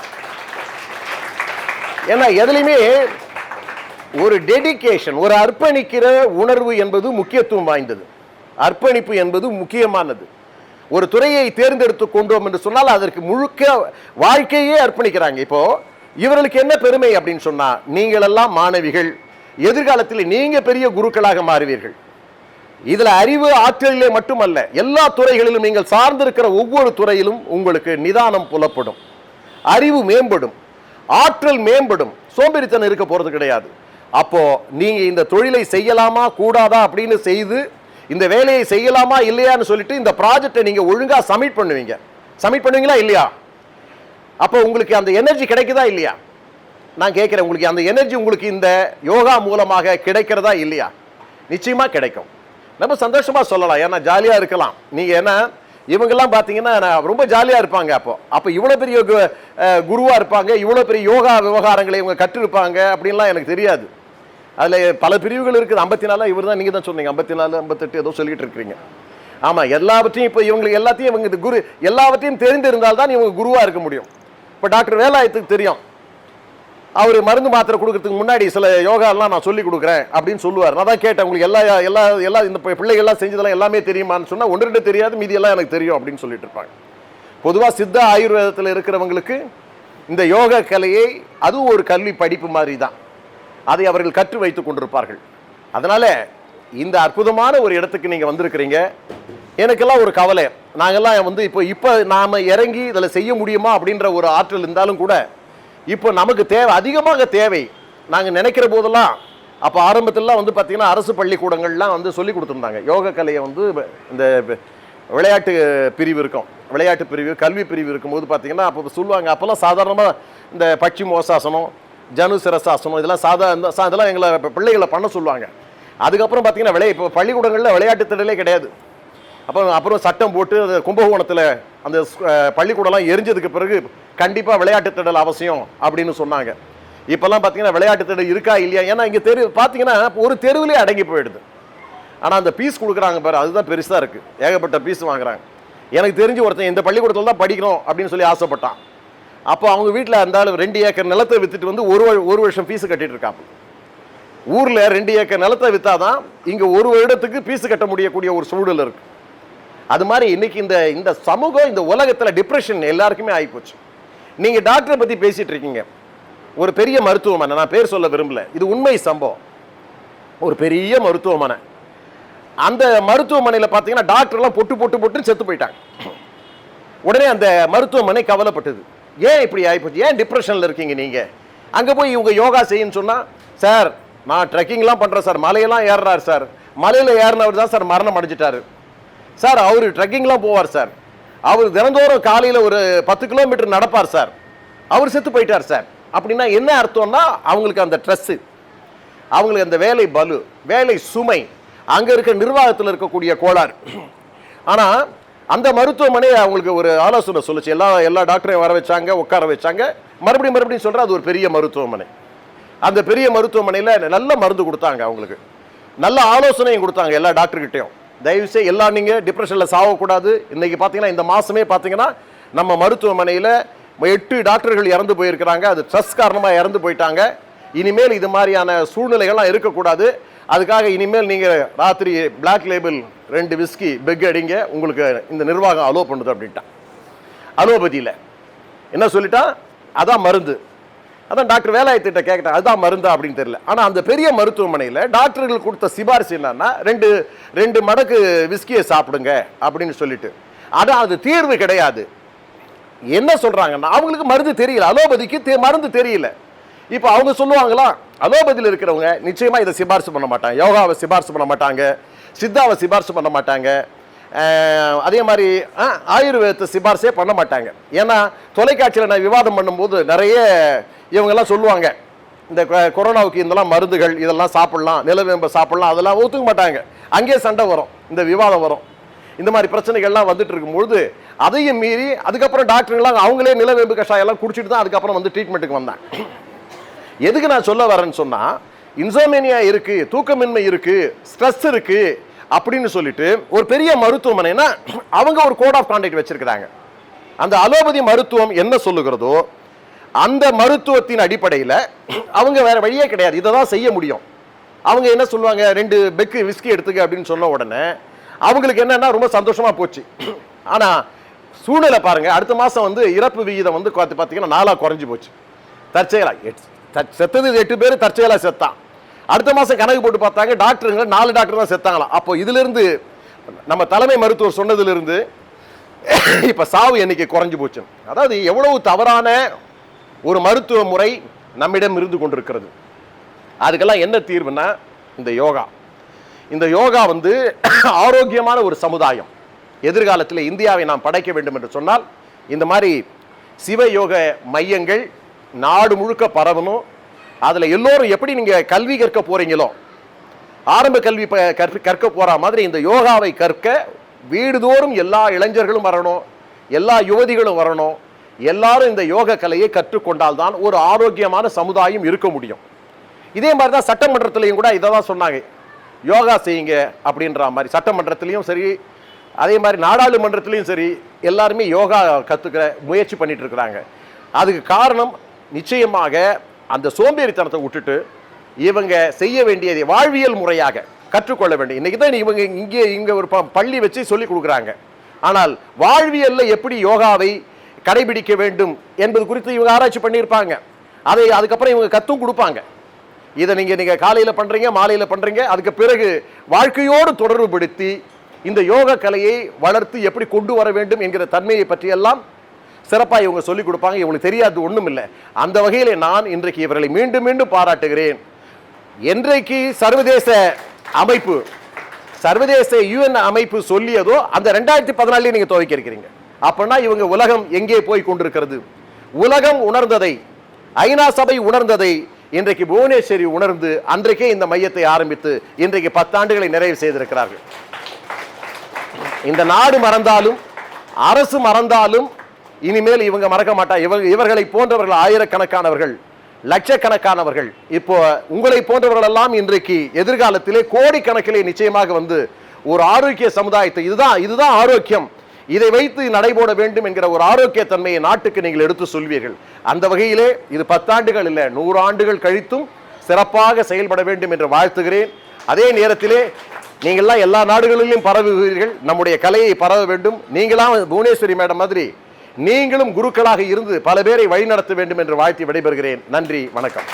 ஏன்னா எதுலையுமே ஒரு டெடிகேஷன், ஒரு அர்ப்பணிக்கிற உணர்வு என்பது முக்கியத்துவம் வாய்ந்தது. அர்ப்பணிப்பு என்பது முக்கியமானது. ஒரு துறையை தேர்ந்தெடுத்து கொண்டோம் என்று சொன்னால் அதற்கு முழுக்க வாழ்க்கையே அர்ப்பணிக்கிறாங்க. இப்போ இவர்களுக்கு என்ன பெருமை அப்படின்னு சொன்னா, நீங்கள் எல்லாம் மாணவிகள், எதிர்காலத்தில் நீங்க பெரிய குருக்களாக மாறுவீர்கள். இதுல அறிவு ஆற்றலிலே மட்டுமல்ல, எல்லா துறைகளிலும் நீங்கள் சார்ந்திருக்கிற ஒவ்வொரு துறையிலும் உங்களுக்கு நிதானம் புலப்படும், அறிவு மேம்படும், ஆற்றல் மேம்படும், சோம்பேறித்தனம் இருக்க போறது கிடையாது. அப்போ நீங்க இந்த தொழிலை செய்யலாமா கூடாதா அப்படின்னு செய்து, இந்த வேலையை செய்யலாமா இல்லையான்னு சொல்லிட்டு இந்த ப்ராஜெக்டை நீங்க ஒழுங்கா சப்மிட் பண்ணுவீங்களா இல்லையா? அப்போ உங்களுக்கு அந்த எனர்ஜி கிடைக்குதா இல்லையா? நான் கேட்கிறேன், உங்களுக்கு அந்த எனர்ஜி உங்களுக்கு இந்த யோகா மூலமாக கிடைக்கிறதா இல்லையா? நிச்சயமா கிடைக்கும். நம்ம சந்தோஷமா சொல்லலாம், ஏன்னா ஜாலியா இருக்கலாம். நீங்க ஏன்னா இவங்கெல்லாம் பார்த்தீங்கன்னா ரொம்ப ஜாலியாக இருப்பாங்க. அப்போ இவ்வளோ பெரிய குருவாக இருப்பாங்க, இவ்வளோ பெரிய யோகா விவகாரங்களை இவங்க கற்றிருப்பாங்க அப்படின்லாம் எனக்கு தெரியாது. அதில் பல பிரிவுகள் இருக்குது. 54 இவர் தான், நீங்கள் தான் சொன்னீங்க, 54, 58 ஏதோ சொல்லிட்டு இருக்கிறீங்க. ஆமாம், எல்லாவற்றையும் இப்போ இவங்களுக்கு எல்லாத்தையும் இவங்க குரு எல்லாவற்றையும் தெரிந்திருந்தால்தான் இவங்க குருவாக இருக்க முடியும். இப்போ டாக்டர் வேலாயத்துக்கு தெரியும், அவர் மருந்து மாத்திரை கொடுக்கறதுக்கு முன்னாடி சில யோகாலாம் நான் சொல்லி கொடுக்குறேன் அப்படின்னு சொல்லுவார். நான் தான் கேட்டேன், உங்களுக்கு எல்லா இந்த பிள்ளைகள்லாம் செஞ்சதெல்லாம் எல்லாமே தெரியுமான்னு சொன்னால் 1-2 தெரியாது, மீதி எல்லாம் எனக்கு தெரியும் அப்படின்னு சொல்லிட்டு இருப்பாங்க. பொதுவாக சித்த ஆயுர்வேதத்தில் இருக்கிறவங்களுக்கு இந்த யோக கலையை அதுவும் ஒரு கல்வி படிப்பு மாதிரி தான், அதை அவர்கள் கற்று வைத்துக் கொண்டிருப்பார்கள். அதனால இந்த அற்புதமான ஒரு இடத்துக்கு நீங்கள் வந்திருக்கிறீங்க. எனக்கெல்லாம் ஒரு கவலை, நாங்கள்லாம் வந்து இப்போ நாம் இறங்கி இதில் செய்ய முடியுமா அப்படின்ற ஒரு ஆற்றல் இருந்தாலும் கூட இப்போ நமக்கு அதிகமாக தேவை. நாங்கள் நினைக்கிற போதெல்லாம் அப்போ ஆரம்பத்திலலாம் வந்து பார்த்தீங்கன்னா அரசு பள்ளிக்கூடங்கள்லாம் வந்து சொல்லி கொடுத்துருந்தாங்க யோக கலையை. வந்து இந்த விளையாட்டு பிரிவு இருக்கும், விளையாட்டு பிரிவு, கல்வி பிரிவு இருக்கும்போது பார்த்தீங்கன்னா அப்போ சொல்லுவாங்க, அப்போல்லாம் சாதாரணமாக இந்த பட்சி மோசாசனம், ஜனு சிரசாசனம் இதெல்லாம் எங்களை பிள்ளைகளை பண்ண சொல்லுவாங்க. அதுக்கப்புறம் பார்த்தீங்கன்னா இப்போ பள்ளிக்கூடங்களில் விளையாட்டு திடலே கிடையாது. அப்புறம் சட்டம் போட்டு கும்பகோணத்தில் அந்த பள்ளிக்கூடம்லாம் எரிஞ்சதுக்கு பிறகு கண்டிப்பாக விளையாட்டு திடல் அவசியம் அப்படின்னு சொன்னாங்க. இப்போல்லாம் பார்த்தீங்கன்னா விளையாட்டு திடல் இருக்கா இல்லையா, ஏன்னா இங்கே பார்த்தீங்கன்னா ஒரு தெருவிலே அடங்கி போயிடுது. ஆனால் அந்த பீஸ் கொடுக்குறாங்க பாரு, அதுதான் பெருசாக இருக்குது, ஏகப்பட்ட பீஸ் வாங்குறாங்க. எனக்கு தெரிஞ்சு ஒருத்தன் இந்த பள்ளிக்கூடத்தில் தான் படிக்கணும் அப்படின்னு சொல்லி ஆசைப்பட்டான். அப்போ அவங்க வீட்டில் இருந்தாலும் 2 ஏக்கர் நிலத்தை விற்றுட்டு வந்து ஒரு வருஷம் ஃபீஸு கட்டிட்டு இருக்காங்க. ஊரில் 2 ஏக்கர் நிலத்தை விற்றாதான் இங்கே ஒரு வருடத்துக்கு ஃபீஸு கட்ட முடியக்கூடிய ஒரு சூழல் இருக்குது. அது மாதிரி இன்னைக்கு இந்த சமூகம், இந்த உலகத்தில் டிப்ரெஷன் எல்லாருக்குமே ஆகிப்போச்சு. நீங்கள் டாக்டரை பற்றி பேசிட்டு இருக்கீங்க, ஒரு பெரிய மருத்துவமனை, நான் பேர் சொல்ல விரும்பல, இது உண்மை சம்பவம், ஒரு பெரிய மருத்துவமனை. அந்த மருத்துவமனையில் பார்த்தீங்கன்னா டாக்டர்லாம் பொட்டு செத்து போயிட்டாங்க. உடனே அந்த மருத்துவமனை கவலைப்பட்டது, ஏன் இப்படி ஆகிப்போச்சு, ஏன் டிப்ரெஷனில் இருக்கீங்க நீங்கள்? அங்கே போய் இவங்க யோகா செய்யுன்னு சொன்னால், சார் நான் ட்ரெக்கிங்லாம் பண்ணுறேன் சார், மலையெல்லாம் ஏறுறாரு சார், மலையில் ஏறினவர் தான் சார் மரணம் அடைஞ்சிட்டாரு சார், அவர் ட்ரெக்கிங்லாம் போவார் சார், அவர் தினந்தோறும் காலையில் ஒரு 10 கிலோமீட்டர் நடப்பார் சார், அவர் செத்து போயிட்டார் சார். அப்படின்னா என்ன அர்த்தம்னா, அவங்களுக்கு அந்த ஸ்ட்ரெஸ்ஸு, அவங்களுக்கு அந்த வேலை பலு, வேலை சுமை, அங்கே இருக்க நிர்வாகத்தில் இருக்கக்கூடிய கோளாறு. ஆனால் அந்த மருத்துவமனை அவங்களுக்கு ஒரு ஆலோசனை சொல்லுச்சு, எல்லா டாக்டரையும் வர வச்சாங்க, உட்கார வச்சாங்க, மறுபடியும் சொல்கிறேன், அது ஒரு பெரிய மருத்துவமனை. அந்த பெரிய மருத்துவமனையில் நல்ல மருந்து கொடுத்தாங்க, அவங்களுக்கு நல்ல ஆலோசனையும் கொடுத்தாங்க எல்லா டாக்டர்கிட்டையும். தயவுசெய்து எல்லாம் நீங்கள் டிப்ரெஷனில் சாகக்கூடாது. இன்றைக்கி பார்த்தீங்கன்னா இந்த மாதமே பார்த்தீங்கன்னா நம்ம மருத்துவமனையில் 8 டாக்டர்கள் இறந்து போயிருக்கிறாங்க. அது ஸ்ட்ரெஸ் காரணமாக இறந்து போயிட்டாங்க. இனிமேல் இது மாதிரியான சூழ்நிலைகள்லாம் இருக்கக்கூடாது. அதுக்காக இனிமேல் நீங்கள் ராத்திரி பிளாக் லேபிள் 2 விஸ்கி பெக் அடிங்க, உங்களுக்கு இந்த நிர்வாகம் அலோ பண்ணுது அப்படின்ட்டான். அலோபதியில் என்ன சொல்லிட்டான், அதான் மருந்து. அதான் டாக்டர் வேலாயத்திட்ட கேட்கட்டேன், அதுதான் மருந்தா அப்படின்னு தெரியல. ஆனால் அந்த பெரிய மருத்துவமனையில் டாக்டர்கள் கொடுத்த சிபாரிசு என்னன்னா, 2 மடக்கு விஸ்கியை சாப்பிடுங்க அப்படின்னு சொல்லிட்டு. ஆனால் அது தீர்வு கிடையாது. என்ன சொல்றாங்கன்னா, அவங்களுக்கு மருந்து தெரியல, அலோபதிக்கு மருந்து தெரியல. இப்போ அவங்க சொல்லுவாங்களா, அலோபதியில் இருக்கிறவங்க நிச்சயமா இதை சிபாரிசு பண்ண மாட்டாங்க, யோகாவை சிபாரிசு பண்ண மாட்டாங்க, சித்தாவை சிபாரிசு பண்ண மாட்டாங்க, அதே மாதிரி ஆயுர்வேதத்தை சிபாரிசே பண்ண மாட்டாங்க. ஏன்னா தொலைக்காட்சியில் நான் விவாதம் பண்ணும்போது நிறைய இவங்கெல்லாம் சொல்லுவாங்க, இந்த கொரோனாவுக்கு இதெல்லாம் மருந்துகள், இதெல்லாம் சாப்பிடலாம், நிலவேம்பை சாப்பிடலாம், அதெல்லாம் ஒத்துக்க மாட்டாங்க. அங்கேயே சண்டை வரும், இந்த விவாதம் வரும். இந்த மாதிரி பிரச்சனைகள்லாம் வந்துட்டு இருக்கும்பொழுது அதையும் மீறி அதுக்கப்புறம் டாக்டர்கள்லாம் அவங்களே நிலவேம்பு கஷாயம் எல்லாம் குடிச்சிட்டு தான் அதுக்கப்புறம் வந்து ட்ரீட்மெண்ட்டுக்கு வந்தாங்க. எதுக்கு நான் சொல்ல வரேன்னு சொன்னால், இன்சோமேனியா இருக்குது, தூக்கமின்மை இருக்குது, ஸ்ட்ரெஸ் இருக்குது அப்படின்னு சொல்லிட்டு ஒரு பெரிய மருத்துவமனைனா அவங்க ஒரு கோட் ஆஃப் கான்டக்ட் வச்சிருக்கிறாங்க. அந்த அலோபதி மருத்துவம் என்ன சொல்லுகிறதோ அந்த மருத்துவத்தின் அடிப்படையில் அவங்க வேற வழியே கிடையாது, இதை தான் செய்ய முடியும். அவங்க என்ன சொல்லுவாங்க, 2 பெக்கு விஸ்கி எடுத்துக்க அப்படின்னு சொன்ன உடனே அவங்களுக்கு என்னன்னா ரொம்ப சந்தோஷமா போச்சு. ஆனால் சூழ்நிலை பாருங்க, அடுத்த மாதம் வந்து இறப்பு விகிதம் வந்து பார்த்தீங்கன்னா 4 குறைஞ்சி போச்சு. தற்செயலா செத்தது 8 பேர் தற்செயலா செத்தான். அடுத்த மாதம் கணக்கு போட்டு பார்த்தாங்க, டாக்டருங்க 4 டாக்டர் தான் செத்தாங்களாம். அப்போ இதிலிருந்து நம்ம தலைமை மருத்துவர் சொன்னதிலிருந்து இப்போ சாவு எண்ணிக்கை குறைஞ்சி போச்சு. அதாவது எவ்வளவு தவறான ஒரு மருத்துவ முறை நம்மிடம் இருந்து கொண்டிருக்கிறது. அதுக்கெல்லாம் என்ன தீர்வுனா இந்த யோகா. இந்த யோகா வந்து ஆரோக்கியமான ஒரு சமுதாயம் எதிர்காலத்தில் இந்தியாவை நாம் படைக்க வேண்டும் என்று சொன்னால் இந்த மாதிரி சிவ யோக மையங்கள் நாடு முழுக்க பரவணும். அதில் எல்லோரும் எப்படி நீங்கள் கல்வி கற்க போறீங்களோ, ஆரம்ப கல்வி கற்க போற மாதிரி இந்த யோகாவை கற்க வீடுதோறும் எல்லா இளைஞர்களும் வரணும், எல்லா யுவதிகளும் வரணும். எல்லாரும் இந்த யோக கலையை கற்றுக்கொண்டால் தான் ஒரு ஆரோக்கியமான சமுதாயம் இருக்க முடியும். இதே மாதிரி தான் சட்டமன்றத்திலையும் கூட இதை தான் சொன்னாங்க, யோகா செய்யுங்க அப்படின்ற மாதிரி. சட்டமன்றத்திலையும் சரி, அதே மாதிரி நாடாளுமன்றத்திலையும் சரி, எல்லாருமே யோகா கற்றுக்கிற முயற்சி பண்ணிட்டு இருக்கிறாங்க. அதுக்கு காரணம் நிச்சயமாக அந்த சோம்பேறித்தனத்தை விட்டுட்டு இவங்க செய்ய வேண்டியதை வாழ்வியல் முறையாக கற்றுக்கொள்ள வேண்டும். இன்னைக்கு தான் இவங்க இங்கே ஒரு பள்ளி வச்சு சொல்லி கொடுக்குறாங்க. ஆனால் வாழ்வியலில் எப்படி யோகாவை கடைபிடிக்க வேண்டும் என்பது குறித்து இவங்க ஆராய்ச்சி பண்ணியிருப்பாங்க. அதுக்கப்புறம் இவங்க கற்றும் கொடுப்பாங்க. இதை நீங்கள் காலையில் பண்ணுறீங்க, மாலையில் பண்ணுறீங்க, அதுக்கு பிறகு வாழ்க்கையோடு தொடர்புபடுத்தி இந்த யோக கலையை வளர்த்து எப்படி கொண்டு வர வேண்டும் என்கிற தன்மையை பற்றியெல்லாம் சிறப்பாக இவங்க சொல்லிக் கொடுப்பாங்க. இவங்களுக்கு தெரியாது ஒன்றும் இல்லை. அந்த வகையில் நான் இன்றைக்கு இவர்களை மீண்டும் மீண்டும் பாராட்டுகிறேன். என்றைக்கு சர்வதேச UN அமைப்பு சொல்லியதோ அந்த 2014 நீங்கள் துவக்கி இருக்கிறீங்க. அப்படின்னா இவங்க உலகம் எங்கே போய் கொண்டிருக்கிறது, உலகம் உணர்ந்ததை, ஐநா சபை உணர்ந்ததை இன்றைக்கு புவனேஸ்வரி உணர்ந்து அன்றைக்கே இந்த மையத்தை ஆரம்பித்து இன்றைக்கு 10 ஆண்டுகளை நிறைவு செய்திருக்கிறார்கள். இந்த நாடு மறந்தாலும் அரசு மறந்தாலும் இனிமேல் இவங்க மறக்க மாட்டாங்க. இவர்களை போன்றவர்கள் ஆயிரக்கணக்கானவர்கள், லட்சக்கணக்கானவர்கள், இப்போ உங்களை போன்றவர்கள் எல்லாம் இன்றைக்கு எதிர்காலத்திலே கோடிக்கணக்கிலே நிச்சயமாக வந்து ஒரு ஆரோக்கிய சமுதாயத்தை, இதுதான் ஆரோக்கியம், இதை வைத்து நடைபோட வேண்டும் என்கிற ஒரு ஆரோக்கிய தன்மையை நாட்டுக்கு நீங்கள் எடுத்து சொல்வீர்கள். அந்த வகையிலே இது 10 ஆண்டுகள் இல்லை, 100 ஆண்டுகள் கழித்தும் சிறப்பாக செயல்பட வேண்டும் என்று வாழ்த்துகிறேன். அதே நேரத்திலே நீங்கள்லாம் எல்லா நாடுகளிலும் பரவுகிறீர்கள், நம்முடைய கலையை பரவ வேண்டும். நீங்களாம் புவனேஸ்வரி மேடம் மாதிரி நீங்களும் குருக்களாக இருந்து பல பேரை வழிநடத்த வேண்டும் என்று வாழ்த்தி விடைபெறுகிறேன். நன்றி, வணக்கம்.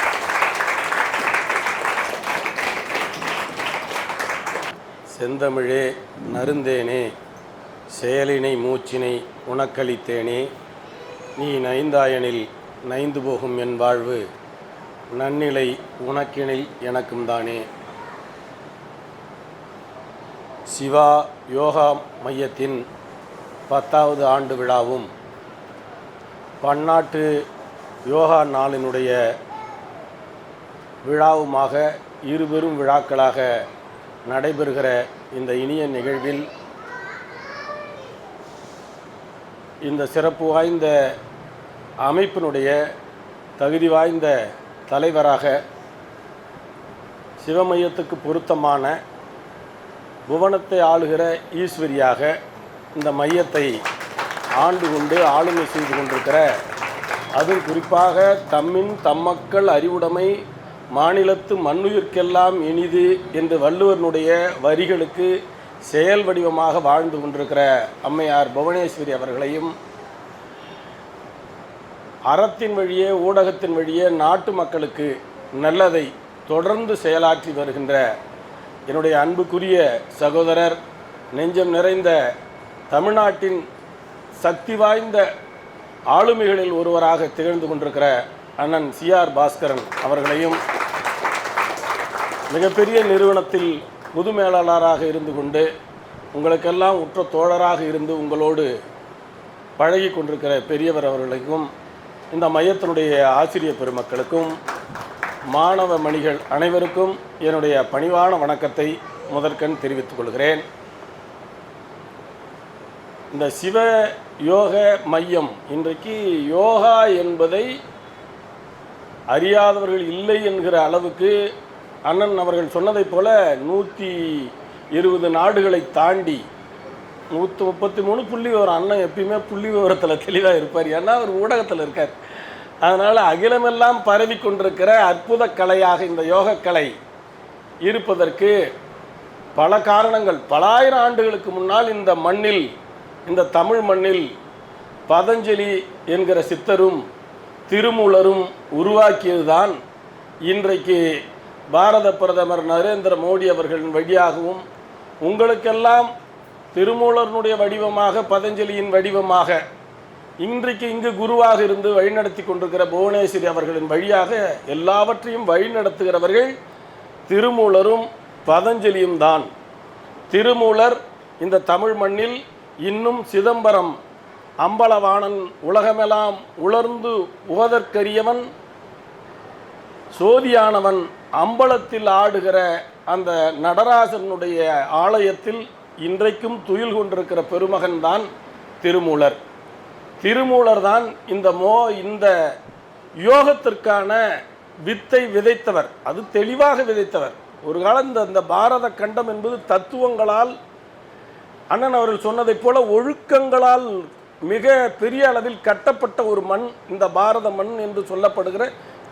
செந்தமிழே நருந்தேனே, செயலினை மூச்சினை உனக்களித்தேனே, நீ நைந்தாயனில் நைந்து போகும் என் வாழ்வு, நன்னிலை உனக்கினில் எனக்கும் தானே. சிவா யோகா மையத்தின் 10வது ஆண்டு விழாவும் பன்னாட்டு யோகா நாளினுடைய விழாவுமாக இருபெரும் விழாக்களாக நடைபெறுகிற இந்த இனிய நிகழ்வில் இந்த சிறப்பு வாய்ந்த அமைப்பினுடைய தகுதி வாய்ந்த தலைவராக சிவமையத்துக்கு பொருத்தமான புவனத்தை ஆளுகிற ஈஸ்வரியாக இந்த மையத்தை ஆண்டு கொண்டு ஆளுமை செய்து கொண்டிருக்கிற, அதுவும் குறிப்பாக தம்மின் தம்மக்கள் அறிவுடைமை மாநிலத்து மண்ணுயிர்க்கெல்லாம் இனிது என்று வள்ளுவனுடைய வரிகளுக்கு செயல் வடிவமாக வாழ்ந்து கொண்டிருக்கிற அம்மையார் புவனேஸ்வரி அவர்களையும், அறத்தின் வழியே ஊடகத்தின் வழியே நாட்டு மக்களுக்கு நல்லதை தொடர்ந்து செயலாற்றி வருகின்ற என்னுடைய அன்புக்குரிய சகோதரர், நெஞ்சம் நிறைந்த தமிழ்நாட்டின் சக்தி வாய்ந்த ஆளுமைகளில் ஒருவராக திகழ்ந்து கொண்டிருக்கிற அண்ணன் CR பாஸ்கரன் அவர்களையும், மிகப்பெரிய நிறுவனத்தில் பொது மேலாளராக இருந்து கொண்டு உங்களுக்கெல்லாம் உற்ற தோழராக இருந்து உங்களோடு பழகி கொண்டிருக்கிற பெரியவர் அவர்களுக்கும், இந்த மையத்தினுடைய ஆசிரியர் பெருமக்களுக்கும், மாணவ மணிகள் அனைவருக்கும் என்னுடைய பணிவான வணக்கத்தை முதற்கண் தெரிவித்துக் கொள்கிறேன். இந்த சிவ யோக மையம் இன்றைக்கு யோகா என்பதை அறியாதவர்கள் இல்லை என்கிற அளவுக்கு அண்ணன் அவர்கள் சொன்னதைப் போல 120 நாடுகளை தாண்டி 133 புள்ளி விவரம். அண்ணன் எப்பயுமே புள்ளி விவரத்தில் தெளிவாக இருப்பார், ஏன்னா அவர் ஊடகத்தில் இருக்கார். அதனால் அகிலமெல்லாம் பரவி கொண்டிருக்கிற அற்புத கலையாக இந்த யோகக்கலை இருப்பதற்கு பல காரணங்கள். பல ஆயிரம் ஆண்டுகளுக்கு முன்னால் இந்த மண்ணில், இந்த தமிழ் மண்ணில் பதஞ்சலி என்கிற சித்தரும் திருமூலரும் உருவாக்கியதுதான் இன்றைக்கு பாரத பிரதமர் நரேந்திர மோடி அவர்களின் வழியாகவும் உங்களுக்கெல்லாம் திருமூலருடைய வடிவமாக, பதஞ்சலியின் வடிவமாக, இன்றைக்கு இங்கு குருவாக இருந்து வழிநடத்தி கொண்டிருக்கிற புவனேஸ்வரி அவர்களின் வழியாக எல்லாவற்றையும் வழிநடத்துகிறவர்கள் திருமூலரும் பதஞ்சலியும் தான். திருமூலர் இந்த தமிழ் மண்ணில் இன்னும் சிதம்பரம் அம்பலவாணன் உலகமெல்லாம் உலர்ந்து உவதற்கரியவன் சோதியானவன் அம்பலத்தில் ஆடுகிற அந்த நடராசனுடைய ஆலயத்தில் இன்றைக்கும் துயில் கொண்டிருக்கிற பெருமகன் தான் திருமூலர். திருமூலர் தான் இந்த யோகத்திற்கான வித்தை விதைத்தவர். அது தெளிவாக விதைத்தவர். ஒரு காலம் இந்த பாரத கண்டம் என்பது தத்துவங்களால், அண்ணன் அவர்கள் சொன்னதைப் போல ஒழுக்கங்களால் மிக பெரிய அளவில் கட்டப்பட்ட ஒரு மண் இந்த பாரத மண் என்று சொல்லப்படுகிற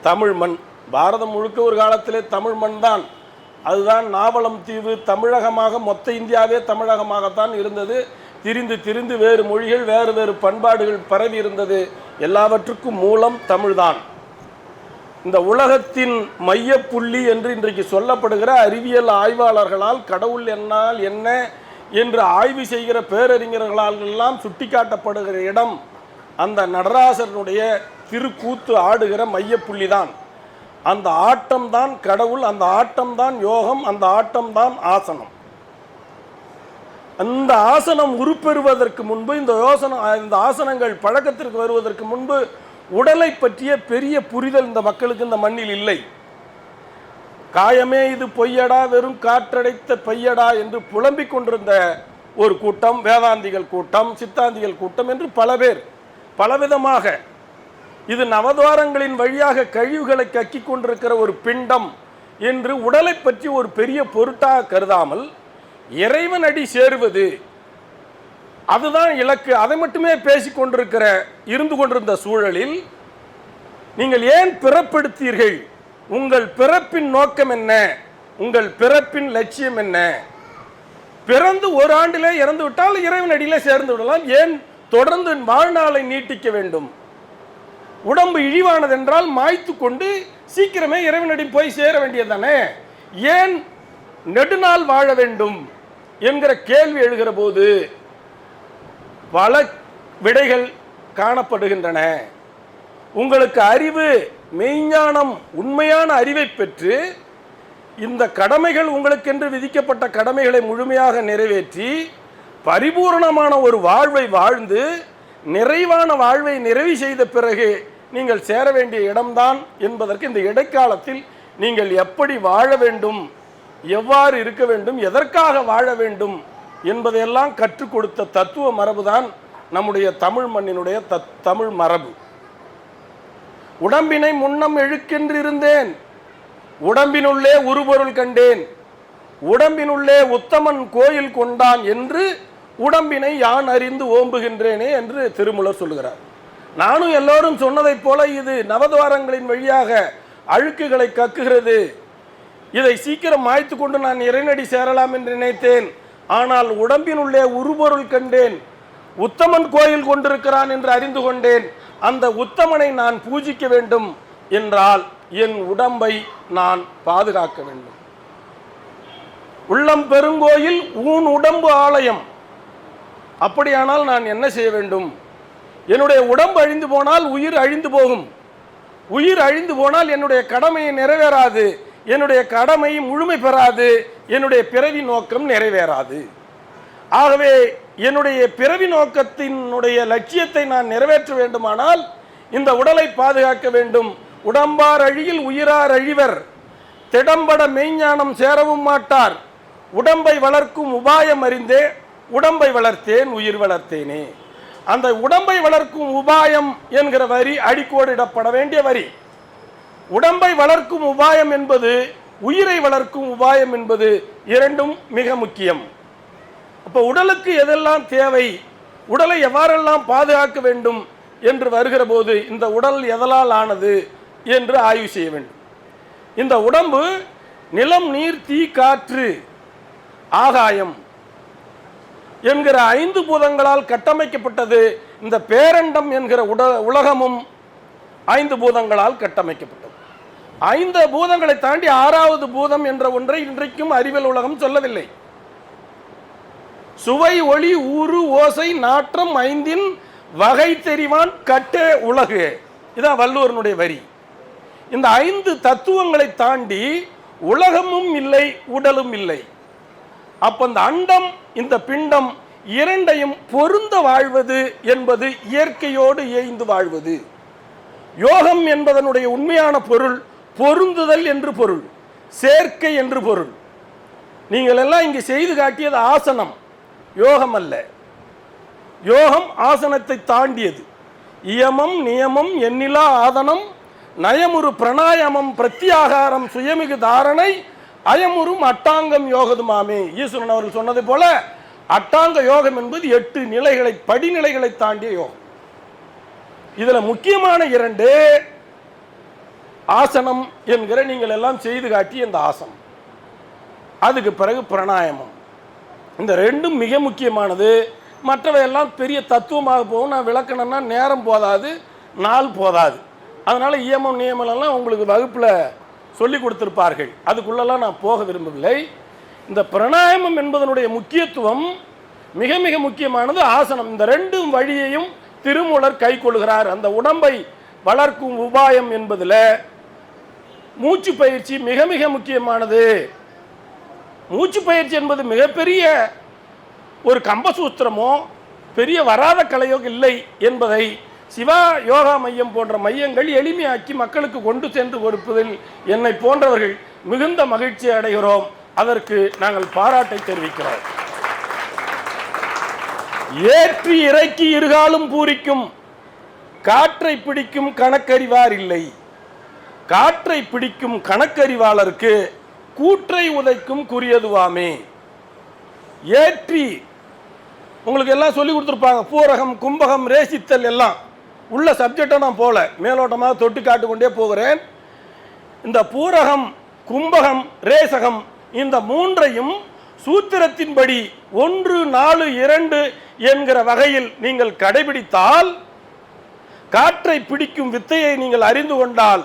தமிழ் மண். பாரதம் முழுக்க ஒரு காலத்திலே தமிழ் மண் தான். அதுதான் நாவலம் தீவு தமிழகமாக, மொத்த இந்தியாவே தமிழகமாகத்தான் இருந்தது. திரிந்து திரிந்து வேறு மொழிகள், வேறு வேறு பண்பாடுகள் பரவி இருந்தது. எல்லாவற்றுக்கும் மூலம் தமிழ்தான். இந்த உலகத்தின் மையப்புள்ளி என்று இன்றைக்கு சொல்லப்படுகிற அறிவியல் ஆய்வாளர்களால் கடவுள் என்னால் என்ன என்று ஆய்வு செய்கிற பேரறிஞர்களால் எல்லாம் சுட்டிக்காட்டப்படுகிற இடம் அந்த நடராசனுடைய திருக்கூத்து ஆடுகிற மையப்புள்ளி தான். அந்த ஆட்டம்தான் கடவுள், அந்த ஆட்டம்தான் யோகம், அந்த ஆட்டம்தான் ஆசனம். அந்த ஆசனம் உருப்பெறுவதற்கு முன்பு, இந்த ஆசனங்கள் பழக்கத்திற்கு வருவதற்கு முன்பு உடலை பற்றிய பெரிய புரிதல் இந்த மக்களுக்கு இந்த மண்ணில் இல்லை. காயமே இது பொய்யடா, வெறும் காற்றடைத்த பையடா என்று புலம்பிக் கொண்டிருந்த ஒரு கூட்டம், வேதாந்திகள் கூட்டம், சித்தாந்திகள் கூட்டம் என்று பல பேர் பலவிதமாக, இது நவதுவாரங்களின் வழியாக கழிவுகளை கக்கி கொண்டிருக்கிற ஒரு பிண்டம் என்று உடலை பற்றி ஒரு பெரிய பொருட்டாக கருதாமல் இறைவன் அடி சேருவது அதுதான் இலக்கு, அதை மட்டுமே பேசிக்கொண்டிருக்கிற இருந்து கொண்டிருந்த சூழலில் நீங்கள் ஏன் பிறப்பெடுத்தீர்கள்? உங்கள் பிறப்பின் நோக்கம் என்ன? உங்கள் பிறப்பின் லட்சியம் என்ன? பிறந்து ஒரு ஆண்டிலே இறந்து விட்டால் இறைவன் அடியிலே சேர்ந்து விடலாம். ஏன் தொடர்ந்து வாழ்நாளை நீட்டிக்க வேண்டும்? உடம்பு இழிவானதென்றால் மாய்த்து கொண்டு சீக்கிரமே இறைவனடி போய் சேர வேண்டியதானே? ஏன் நெடுநாள் வாழ வேண்டும் என்கிற கேள்வி எழுகிற போது பல விடைகள் காணப்படுகின்றன. உங்களுக்கு அறிவு, மெய்ஞானம், உண்மையான அறிவை பெற்று இந்த கடமைகள் உங்களுக்கென்று விதிக்கப்பட்ட கடமைகளை முழுமையாக நிறைவேற்றி பரிபூர்ணமான ஒரு வாழ்வை வாழ்ந்து நிறைவான வாழ்வை நிறைவு செய்த பிறகு நீங்கள் சேர வேண்டிய இடம்தான் என்பதற்கு இந்த இடைக்காலத்தில் நீங்கள் எப்படி வாழ வேண்டும், எவ்வாறு இருக்க வேண்டும், எதற்காக வாழ வேண்டும் என்பதையெல்லாம் கற்றுக் கொடுத்த தத்துவ மரபுதான் நம்முடைய தமிழ் மண்ணினுடைய தமிழ் மரபு. உடம்பினை முன்னம் எழுக்கென்றிருந்தேன், உடம்பினுள்ளே உருபொருள் கண்டேன், உடம்பினுள்ளே உத்தமன் கோயில் கொண்டான் என்று உடம்பினை யான் அறிந்து ஓம்புகின்றேனே என்று திருமூலர் சொல்லுகிறார். நானும் எல்லோரும் சொன்னதைப் போல இது நவதுவாரங்களின் வழியாக அழுக்குகளை கக்குகிறது, இதை சீக்கிரம் மாய்த்து கொண்டு நான் இறைநடி சேரலாம் என்று நினைத்தேன். ஆனால் உடம்பினுள்ளே உருபொருள் கண்டேன், உத்தமன் கோயில் கொண்டிருக்கிறான் என்று அறிந்து கொண்டேன். அந்த உத்தமனை நான் பூஜிக்க வேண்டும் என்றால் என் உடம்பை நான் பாதுகாக்க வேண்டும். உள்ளம் பெருங்கோயில் ஊன் உடம்பு ஆலயம். அப்படியானால் நான் என்ன செய்ய வேண்டும்? என்னுடைய உடம்பு அழிந்து போனால் உயிர் அழிந்து போகும். உயிர் அழிந்து போனால் என்னுடைய கடமையை நிறைவேறாது, என்னுடைய கடமை முழுமை பெறாது, என்னுடைய பிறவி நோக்கம் நிறைவேறாது. ஆகவே என்னுடைய பிறவி நோக்கத்தினுடைய லட்சியத்தை நான் நிறைவேற்ற வேண்டுமானால் இந்த உடலை பாதுகாக்க வேண்டும். உடம்பார் அழியில் உயிரார் அழிவர், திடம்பட மெய்ஞானம் சேரவும் மாட்டார். உடம்பை வளர்க்கும் உபாயம் அறிந்தே உடம்பை வளர்த்தேன் உயிர் வளர்த்தேனே. அந்த உடம்பை வளர்க்கும் உபாயம் என்கிற வரி அடிக்கோடிடப்பட வேண்டிய வரி. உடம்பை வளர்க்கும் உபாயம் என்பது, உயிரை வளர்க்கும் உபாயம் என்பது இரண்டும் மிக முக்கியம். அப்போ உடலுக்கு எதெல்லாம் தேவை, உடலை எவ்வாறெல்லாம் பாதுகாக்க வேண்டும் என்று வருகிற போது இந்த உடல் எதலால் ஆனது என்று ஆய்வு செய்ய வேண்டும். இந்த உடம்பு நிலம், நீர், தீ, காற்று, ஆகாயம் என்கிற 5 பூதங்களால் கட்டமைக்கப்பட்டது. இந்த பேரண்டம் என்கிற உலகமும் 5 பூதங்களால் கட்டமைக்கப்பட்டது. 5 பூதங்களை தாண்டி 6வது பூதம் என்ற ஒன்றை இன்றைக்கும் அறிவியல் உலகம் சொல்லவில்லை. சுவை, ஒளி, ஊறு, ஓசை, நாற்றம் 5இன் வகை தெரிவான் கட்டே உலகு. இதான் வள்ளுவனுடைய வரி. இந்த 5 தத்துவங்களை தாண்டி உலகமும் இல்லை, உடலும் இல்லை. அப்ப இந்த அண்டம், இந்த பிண்டம் இரண்டையும் பொருந்த வாழ்வது என்பது இயற்கையோடு இயைந்து வாழ்வது. யோகம் என்பதனுடைய உண்மையான பொருள் பொருந்துதல் என்று பொருள், சேர்க்கை என்று பொருள். நீங்கள் எல்லாம் இங்கு செய்து காட்டியது ஆசனம், யோகம் அல்ல. யோகம் ஆசனத்தை தாண்டியது. இயமம், நியமம், எண்ணிலா ஆதனம், நயமுறு பிரணாயமம், பிரத்யாகாரம், சுயமிகு தாரணை, அயமுறும் அட்டாங்கம் யோகதுமாமே. ஈஸ்வரன் அவர்கள் சொன்னது போல அட்டாங்க யோகம் என்பது 8 நிலைகளை, படிநிலைகளை தாண்டிய யோகம். இதுல முக்கியமான 2 ஆசனம் என்கிற நீங்கள் எல்லாம் செய்து காட்டிய இந்த ஆசனம், அதுக்கு பிறகு பிரணாயமம். இந்த 2ம் மிக முக்கியமானது. மற்றவையெல்லாம் பெரிய தத்துவமாக போகும். நான் விளக்கணும்னா நேரம் போதாது, நாள் போதாது. அதனால இயமம், நியமம் எல்லாம் உங்களுக்கு வகுப்புல சொல்லி கொடுத்திருப்பார்கள். அதுக்குள்ளெல்லாம் நான் போக விரும்பவில்லை. இந்த பிரணாயமம் என்பதனுடைய முக்கியத்துவம் மிக மிக முக்கியமானது. ஆசனம், இந்த 2 வழியையும் திருமூலர் கை கொள்கிறார். அந்த உடம்பை வளர்க்கும் உபாயம் என்பதில் மூச்சு பயிற்சி மிக மிக முக்கியமானது. மூச்சு பயிற்சி என்பது மிகப்பெரிய ஒரு கம்பசூத்திரமோ பெரிய வராத கலையோ இல்லை என்பதை சிவா யோகா மையம் போன்ற மையங்கள் எளிமையாக்கி மக்களுக்கு கொண்டு சென்று கொடுப்பதில் என்னை போன்றவர்கள் மிகுந்த மகிழ்ச்சி அடைகிறோம். அதற்கு நாங்கள் பாராட்டை தெரிவிக்கிறோம். ஏற்றி இறக்கி இருகாலும் பூரிக்கும், காற்றை பிடிக்கும் கணக்கறிவார் இல்லை. காற்றை பிடிக்கும் கணக்கறிவாளருக்கு கூற்றை உதைக்கும் குறியதுவாமே. ஏற்றி உங்களுக்கு எல்லாம் சொல்லி கொடுத்துருப்பாங்க. பூரகம், கும்பகம், ரேசித்தல் எல்லாம் உள்ள சப்ஜெக்டை நான் போல மேலோட்டமாக தொட்டு காட்டுக்கொண்டே போகிறேன். இந்த பூரகம், கும்பகம், ரேசகம் இந்த 3ஐயும் சூத்திரத்தின்படி 1, 4, 2 என்கிற வகையில் நீங்கள் கடைபிடித்தால், காற்றை பிடிக்கும் வித்தையை நீங்கள் அறிந்து கொண்டால்,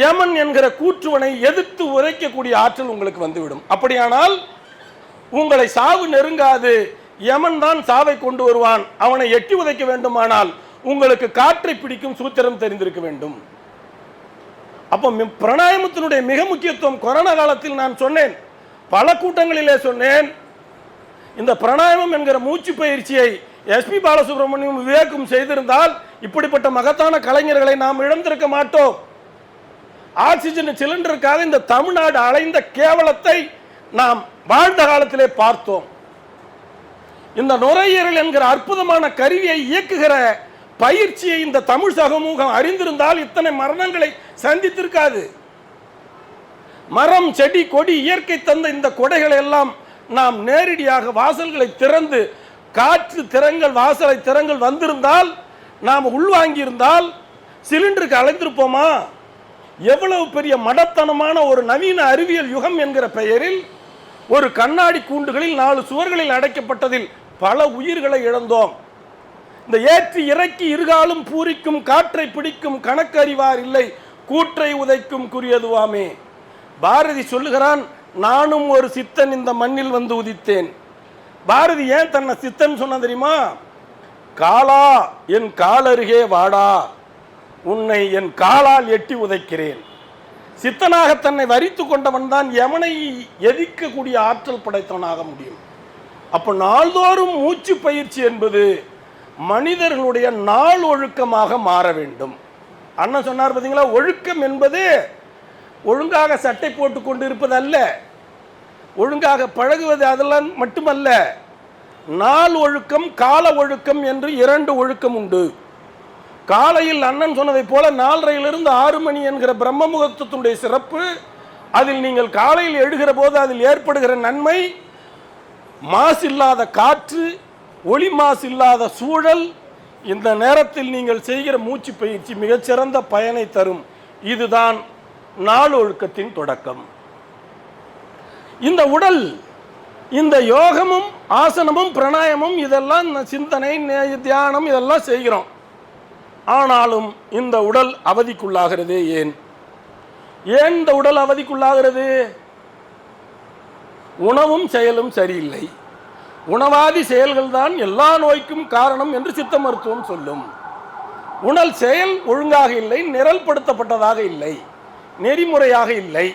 யமன் என்கிற கூற்றுவனை எதிர்த்து உரைக்கக்கூடிய ஆற்றல் உங்களுக்கு வந்துவிடும். அப்படியானால் உங்களை சாவு நெருங்காது. யமன் தான் சாவை கொண்டு வருவான். அவனை எட்டி உதைக்க வேண்டுமானால் உங்களுக்கு காற்றை பிடிக்கும் சூத்திரம் தெரிந்திருக்க வேண்டும். அப்போ பிராணாயாமத்தினுடைய மிக முக்கியத்துவம் கொரோனா காலத்தில் நான் சொன்னேன், பல கூட்டங்களிலே சொன்னேன். இந்த பிராணாயாமம் என்கிற மூச்சு பயிற்சியை எஸ்பி பாலசுப்ரமணியம் விவேக்கும் செய்திருந்தால் இப்படிப்பட்ட மகத்தான கலைஞர்களை நாம் இழந்திருக்க மாட்டோம். ஆக்சிஜன் சிலிண்டருக்காக இந்த தமிழ்நாடு அலைந்த கேவலத்தை நாம் வாழ்ந்த காலத்திலே பார்த்தோம். இந்த நுரையீரல் என்கிற அற்புதமான கருவியை இயக்குகிற பயிற்சியை இந்த தமிழ் சமூகம் அறிந்திருந்தால் இத்தனை மரணங்களை சந்தித்திருக்காது. மரம் செடி கொடி இயற்கை தந்த இந்த கொடைகளை எல்லாம் நாம் நேரடியாக வாசல்களை திறந்து காற்று திறங்கள் வாசலை திறங்கள் வந்திருந்தால் நாம் உள்வாங்கி இருந்தால் சிலிண்டருக்கு அழைந்திருப்போமா? எவ்வளவு பெரிய மடத்தனமான ஒரு நவீன அறிவியல் யுகம் என்கிற பெயரில் ஒரு கண்ணாடி கூண்டுகளில் 4 சுவர்களில் அடைக்கப்பட்டதில் பல உயிர்களை இழந்தோம். இந்த ஏற்றி இறக்கி இருகாலும் பூரிக்கும் காற்றை பிடிக்கும் கணக்கறிவார் இல்லை கூற்றை உதைக்கும் குறியதுவாமே. பாரதி சொல்லுகிறான், நானும் ஒரு சித்தன் இந்த மண்ணில் வந்து உதித்தேன். பாரதி ஏன் தன்னை சித்தன் சொன்ன தெரியுமா? காலா என் காலருகே வாடா, உன்னை என் காலால் எட்டி உதைக்கிறேன். சித்தனாக தன்னை வரித்து கொண்டவன் தான் யமனை எதிர்க்கக்கூடிய ஆற்றல் படைத்தவனாக முடியும். அப்போ நாள்தோறும் மூச்சு பயிற்சி என்பது மனிதர்களுடைய நாள் ஒழுக்கமாக மாற வேண்டும். அண்ணன் சொன்னார் பார்த்தீங்களா, ஒழுக்கம் என்பது ஒழுங்காக சட்டை போட்டு கொண்டு இருப்பது அல்ல, ஒழுங்காக பழகுவது அதெல்லாம் மட்டுமல்ல. நாள் ஒழுக்கம் கால ஒழுக்கம் என்று 2 ஒழுக்கம் உண்டு. காலையில் அண்ணன் சொன்னதை போல 4:30 6 மணி என்கிற பிரம்ம முகூர்த்தத்தினுடைய சிறப்பு. அதில் நீங்கள் காலையில் எழுகிற போது அதில் ஏற்படுகிற நன்மை, மாசு இல்லாத காற்று, ஒளி மாசு இல்லாத சூழல். இந்த நேரத்தில் நீங்கள் செய்கிற மூச்சு பயிற்சி மிகச்சிறந்த பயனை தரும். இதுதான் நாள் ஒழுக்கத்தின் தொடக்கம். இந்த உடல், இந்த யோகமும் ஆசனமும் பிராணாயாமம் இதெல்லாம் சிந்தனை தியானம் இதெல்லாம் செய்கிறோம். ஆனாலும் இந்த உடல் அவதிக்குள்ளாகிறது. ஏன் இந்த உடல் அவதிக்குள்ளாகிறது? உணவும் செயலும் சரியில்லை. உணவாதி செயல்கள் தான் எல்லா நோய்க்கும் காரணம் என்று சித்த மருத்துவம் சொல்லும். உணல் செயல் ஒழுங்காக இல்லை, நிரல்படுத்தப்பட்டதாக இல்லை, நெறிமுறையாக இல்லை.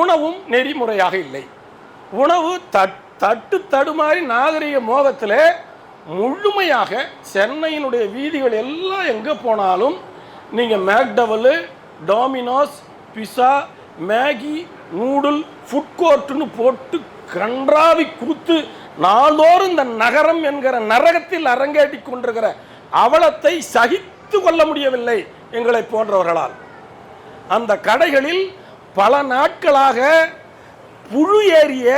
உணவும் நெறிமுறையாக இல்லை. உணவு தட்டு தடுமாறி நாகரிக மோகத்தில் முழுமையாக சென்னையினுடைய வீதிகள் எல்லாம் எங்கே போனாலும் நீங்கள் McDowell, Domino's, pizza, Maggi, noodle, food கோர்ட்டுன்னு போட்டு கன்றாவி கூத்து நாள்தோறும் இந்த நகரம் என்கிற நரகத்தில் அரங்கேற்றி கொண்டிருக்கிற அவலத்தை சகித்து கொள்ள முடியவில்லை எங்களை போன்றவர்களால். அந்த கடைகளில் பல நாட்களாக புழு ஏறிய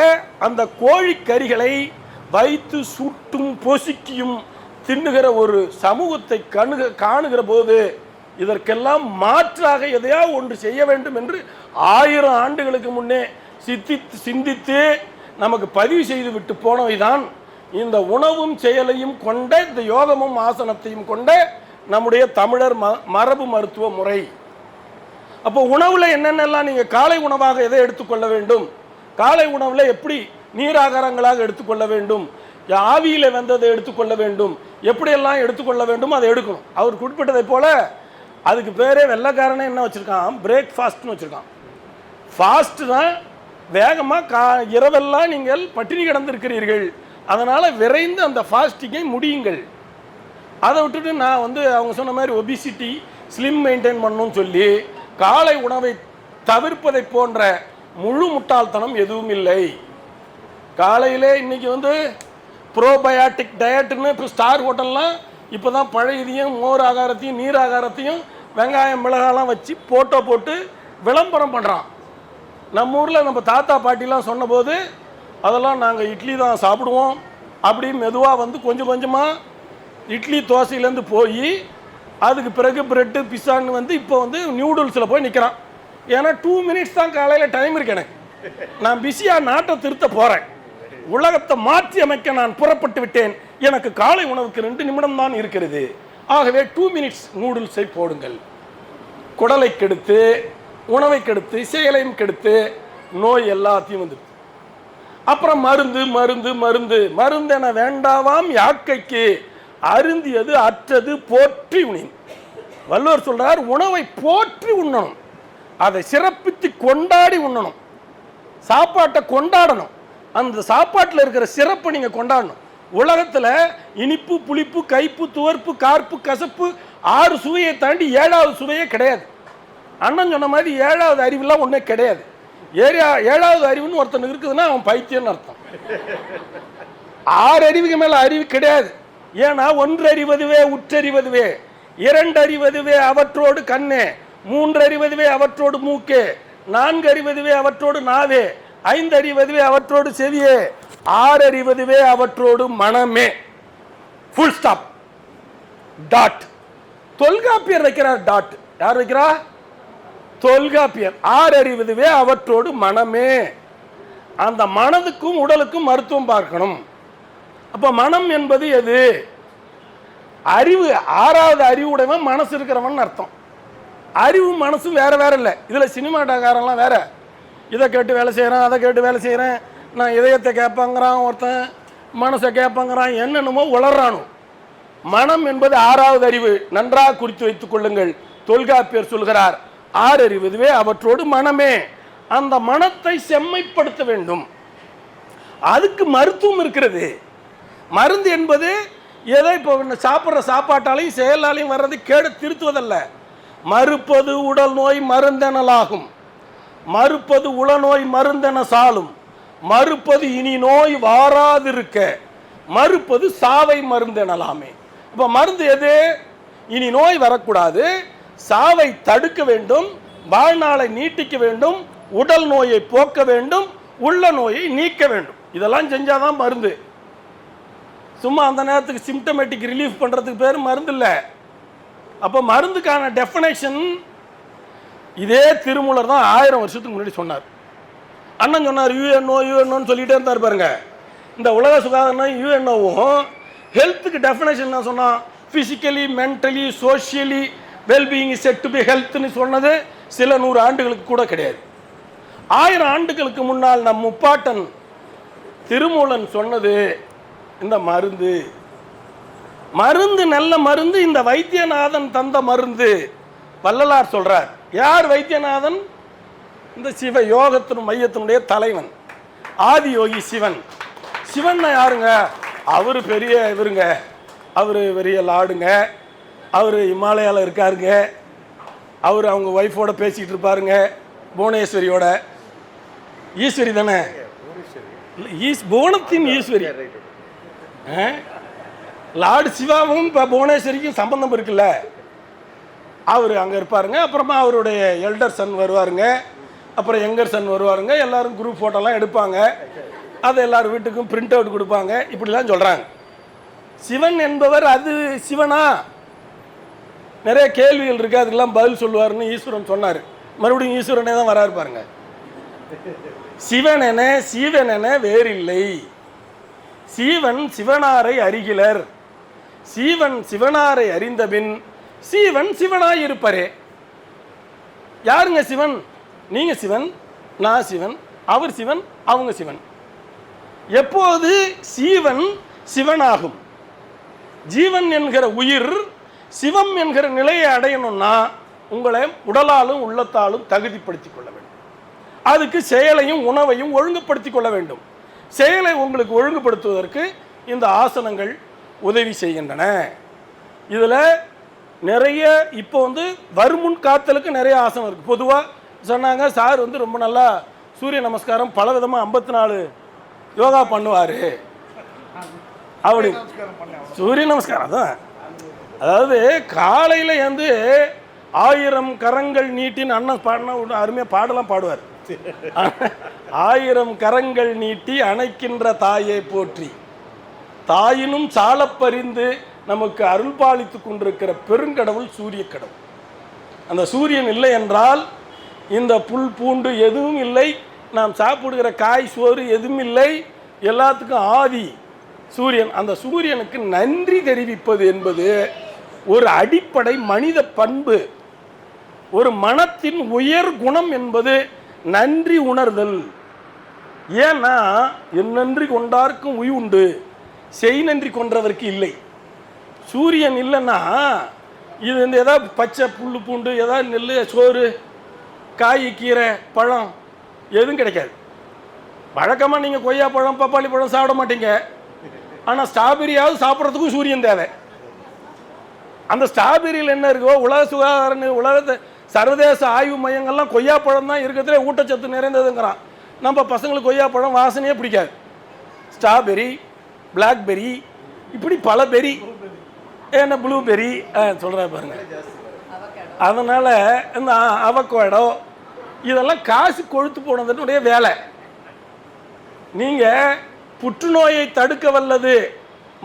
அந்த கோழிக்கறிகளை வைத்து சுட்டும் பொசுக்கியும் தின்னுகிற ஒரு சமூகத்தை காணுகிற போது இதற்கெல்லாம் மாற்றாக எதையா ஒன்று செய்ய வேண்டும் என்று 1000 ஆண்டுகளுக்கு முன்னே சிந்தித்து நமக்கு பதிவு செய்து விட்டு போனவைதான் இந்த உணவும் செயலையும் கொண்ட இந்த யோகமும் ஆசனத்தையும் கொண்ட நம்முடைய தமிழர் மரபு மருத்துவ முறை. அப்போ உணவில் என்னென்னலாம் நீங்கள் காலை உணவாக எதை எடுத்துக்கொள்ள வேண்டும், காலை உணவில் எப்படி நீராகாரங்களாக எடுத்துக்கொள்ள வேண்டும், ஆவியில் வந்ததை எடுத்துக்கொள்ள வேண்டும், எப்படியெல்லாம் எடுத்துக்கொள்ள வேண்டும் அதை எடுக்கணும். அவர் குறிப்பிட்டதை போல அதுக்கு பேரே வெள்ளைக்காரனே என்ன வச்சுருக்கான், பிரேக்ஃபாஸ்ட்னு வச்சுருக்கான். ஃபாஸ்ட்டு தான் வேகமாக இரவெல்லாம் நீங்கள் பட்டினி கிடந்திருக்கிறீர்கள், அதனால் விரைந்து அந்த ஃபாஸ்டிங்கை முடியுங்கள். அதை விட்டுட்டு நான் அவங்க சொன்ன மாதிரி ஒபிசிட்டி ஸ்லிம் மெயின்டைன் பண்ணணும்னு சொல்லி காலை உணவை தவிர்ப்பதை போன்ற முழு முட்டாள்தனம் எதுவும் இல்லை. காலையிலே இன்றைக்கி ப்ரோபயாட்டிக் டயட்டுன்னு இப்போ ஸ்டார் ஹோட்டல்லாம் இப்போ தான் பழையதையும் மோர் ஆகாரத்தையும் நீர் ஆகாரத்தையும் வெங்காயம் மிளகாலாம் வச்சு போட்டோ போட்டு விளம்பரம் பண்ணுறான். நம்ம ஊரில் நம்ம தாத்தா பாட்டிலாம் சொன்னபோது அதெல்லாம் நாங்கள் இட்லி தான் சாப்பிடுவோம் அப்படி மெதுவாக கொஞ்சம் கொஞ்சமாக இட்லி தோசையிலேருந்து போய் அதுக்கு பிறகு பிரெட்டு பிஸான்னு இப்போ நியூடுல்ஸில் போய் நிற்கிறான். ஏன்னா 2 மினிட்ஸ் தான் காலையில் டைம் இருக்கு எனக்கு, நான் பிஸியாக நாட்டை திருத்த போகிறேன், உலகத்தை மாற்றி அமைக்க நான் புறப்பட்டு விட்டேன், எனக்கு காலை உணவுக்கு 2 நிமிடம் தான் இருக்கிறது, ஆகவே 2 மினிட்ஸ் நூடுல்ஸை போடுங்கள். குடலை கெடுத்து உணவை கெடுத்து செயலையும் கெடுத்து நோய் எல்லாத்தையும் வந்துடுது. அப்புறம் மருந்து மருந்து மருந்து மருந்தென வேண்டாவாம் யாக்கைக்கு அருந்தியது அற்றது போற்றி உணின். வள்ளுவர் சொல்றார், உணவை போற்றி உண்ணணும், அதை சிறப்பித்து கொண்டாடி உண்ணணும், சாப்பாட்டை கொண்டாடணும். அந்த சாப்பாட்டில் இருக்கிற சிறப்பை நீங்க கொண்டாடணும். உலகத்தில் இனிப்பு, புளிப்பு, கைப்பு, துவர்ப்பு, கார்ப்பு, கசப்பு 6 சுவையை தாண்டி 7வது சுவையே கிடையாது. அண்ணன் சொன்ன மாதிரி 7வது அறிவுலாம் ஒன்றே கிடையாது. 7வது அறிவுன்னு ஒருத்தன் இருக்குதுன்னா அவன் பைத்தியம்னு அர்த்தம். 6 அறிவுக்கு மேல அறிவு கிடையாது. ஏன்னா 1 அறிவதுவே உற்றறிவதுவே, 2 அறிவதுவே அவற்றோடு கண்ணே, 3 அறிவதுவே அவற்றோடு மூக்கே, 4 அறிவதுவே அவற்றோடு நாவே, 5 அறிவதுவே அவற்றோடு செவியே, 6 அறிவதுவே அவற்றோடு மனமே. Full stop. டாட். தொல்காப்பியர் வைக்கிறார் டாட். யார் வைக்கிறா? தொல்காப்பியர். 6 அறிவதுவே அவற்றோடு மனமே. அந்த மனதுக்கும் உடலுக்கும் மருத்துவம் பார்க்கணும். அப்ப மனம் என்பது எது? அறிவு. 6வது அறிவுடையவன் மனசு இருக்கிறவன் அர்த்தம். அறிவு மனசு வேற வேற இல்லை. இதுல சினிமாட்டாக்காரெல்லாம் வேற. இதை கேட்டு வேலை செய்யறேன், அதை கேட்டு வேலை செய்யறேன், நான் இதயத்தை கேட்பாங்கிறான், ஒருத்தன் மனசை கேட்பாங்கிறான், என்னென்னமோ உளறானோ. மனம் என்பது 6வது அறிவு. நன்றாக குறித்து வைத்துக் கொள்ளுங்கள். தொல்காப்பியர் சொல்கிறார், 6 அறிவதுவே அவற்றோடு மனமே. அந்த மனத்தை செம்மைப்படுத்த வேண்டும். அதுக்கு மருத்துவம் இருக்கிறது. மருந்து என்பது ஏதோ இப்போ சாப்பிட்ற சாப்பாட்டாலையும் செயலாலையும் வர்றது கேடு திருத்துவதல்ல. மறுப்பது உடல் நோய் மருந்தெனலாகும், மறுப்பது உளநோய் மருந்தென சாலும், மறுப்பது இனி நோய் வாராதிருக்க, மறுப்பது சாவை மருந்தெனலாமே. இப்போ மருந்து எது? இனி நோய் வரக்கூடாது, சாவை தடுக்க வேண்டும், வாழ்நாளை நீட்டிக்க வேண்டும், உடல் நோயை போக்க வேண்டும், உள்ள நோயை நீக்க வேண்டும். இதெல்லாம் செஞ்சாதான் மருந்து. சும்மா அந்த நேரத்துக்கு சிம்டமேட்டிக் ரிலீஃப் பண்ணுறதுக்கு பேர் மருந்து இல்லை. அப்போ மருந்துக்கான டெஃபினேஷன் இதே திருமூலர் தான் 1000 வருஷத்துக்கு முன்னாடி சொன்னார். அண்ணன் சொன்னார் யூஎன்ஓன்னு சொல்லிகிட்டே இருந்தார் பாருங்க. இந்த உலக சுகாதார யூஎன்ஓவும் ஹெல்த்துக்கு டெஃபினேஷன் என்ன சொன்னால், physically, mentally, socially wellbeing is said to be ஹெல்த்னு சொன்னது சில 100 ஆண்டுகளுக்கு கூட கிடையாது. 1000 ஆண்டுகளுக்கு முன்னால் நம் முப்பாட்டன் திருமூலன் சொன்னது இந்த மருந்து. மருந்து நல்ல மருந்து, இந்த வைத்தியநாதன் தந்த மருந்து. வள்ளலார் சொல்றார். யார் வைத்தியநாதன்? இந்த சிவ யோகத்தின் மையத்தினுடைய தலைவன் ஆதி யோகி சிவன். சிவன் யாருங்க? அவரு பெரிய இவருங்க, அவரு பெரிய லாடுங்க, அவரு இமாலயாவில் இருக்காருங்க, அவர் அவங்க ஒய்ஃபோட பேசிக்கிட்டு இருப்பாருங்க, புவனேஸ்வரியோட. ஈஸ்வரி தானே? புவனத்தின் ஈஸ்வரி. லார்டு சிவாவும் இப்போ புவனேஸ்வரிக்கும் சம்பந்தம் இருக்குல்ல, அவர் அங்கே இருப்பாருங்க. அப்புறமா அவருடைய எல்டர் சன் வருவாருங்க, அப்புறம் யங்கர் சன் வருவாருங்க. எல்லாரும் குரூப் ஃபோட்டோலாம் எடுப்பாங்க, அதை எல்லாரும் வீட்டுக்கும் பிரிண்ட் அவுட் கொடுப்பாங்க. இப்படிலாம் சொல்கிறாங்க. சிவன் என்பவர் அது சிவனா? நிறைய கேள்விகள் இருக்குது, அதுக்கெல்லாம் பதில் சொல்லுவார்னு ஈஸ்வரன் சொன்னார். மறுபடியும் ஈஸ்வரனே தான் வராரு பாருங்க. சிவன் என சீவன் என வேறில்லை, சீவன் சிவனாரை அறிகிலர், சீவன் சிவனாரை அறிந்தபின் சீவன் சிவனாய் இருப்பரே. யாருங்க சிவன்? நீங்க சிவன், நான் சிவன், அவர் சிவன், அவங்க சிவன். எப்போது சீவன் சிவனாகும்? ஜீவன் என்கிற உயிர் சிவம் என்கிற நிலையை அடையணும்னா உங்களை உடலாலும் உள்ளத்தாலும் தகுதிப்படுத்திக் கொள்ள வேண்டும். அதுக்கு செயலையும் உணவையும் ஒழுங்குபடுத்திக் கொள்ள வேண்டும். செயலை உங்களுக்கு ஒழுங்குபடுத்துவதற்கு இந்த ஆசனங்கள் உதவி செய்கின்றன. இதில் நிறைய இப்போ வருமுன் காத்தலுக்கு நிறைய ஆசனம் இருக்குது. பொதுவாக சொன்னாங்க, சார் ரொம்ப நல்லா சூரிய நமஸ்காரம் பல விதமாக 54 யோகா பண்ணுவார் அப்படி. சூரிய நமஸ்காரம் தான், அதாவது காலையில் 1000 கரங்கள் நீட்டின்னு அண்ணன் பாடினா அருமையாக பாடலாம் பாடுவார். 1000 கரங்கள் நீட்டி அணைக்கின்ற தாயை போற்றி, தாயினும் சாலப்பறிந்து நமக்கு அருள் பாலித்து கொண்டிருக்கிற பெருங்கடவுள் சூரிய கடவுள். அந்த சூரியன் இல்லை என்றால் இந்த புல் பூண்டு எதுவும் இல்லை, நாம் சாப்பிடுகிற காய் சோறு எதுவும் இல்லை, எல்லாத்துக்கும் ஆதி சூரியன். அந்த சூரியனுக்கு நன்றி தெரிவிப்பது என்பது ஒரு அடிப்படை மனித பண்பு. ஒரு மனத்தின் உயர் குணம் என்பது நன்றி உணர்தல். ஏன்னா என் நன்றி கொண்டார்க்கும் உய் உண்டு, செய் நன்றி கொன்றவருக்கு இல்லை. சூரியன் இல்லைன்னா இது இந்த ஏதாவது பச்சை புல் பூண்டு ஏதாவது நெல் சோறு காய் கீரை பழம் எதுவும் கிடைக்காது. வழக்கமாக நீங்கள் கொய்யா பழம் பப்பாளி பழம் சாப்பிட மாட்டீங்க. ஆனால் ஸ்ட்ராபெரியாவது சாப்பிட்றதுக்கும் சூரியன் தேவை. அந்த ஸ்ட்ராபெரியில் என்ன இருக்கோ உலக சுகாதார உலக சர்வதேச ஆய்வு மையங்கள்லாம் கொய்யா பழம் தான் இருக்கிறதுல ஊட்டச்சத்து நிறைந்ததுங்கிறான். நம்ம பசங்களுக்கு கொய்யா பழம் வாசனையே பிடிக்காது. ஸ்ட்ராபெரி, பிளாக்பெரி, இப்படி பல பெரி, என்ன ப்ளூபெரி சொல்கிறா பாருங்க. அதனால் இந்த அவகோடோ இதெல்லாம் காசு கொழுத்து போனதுனுடைய வேலை. நீங்கள் புற்றுநோயை தடுக்க வல்லது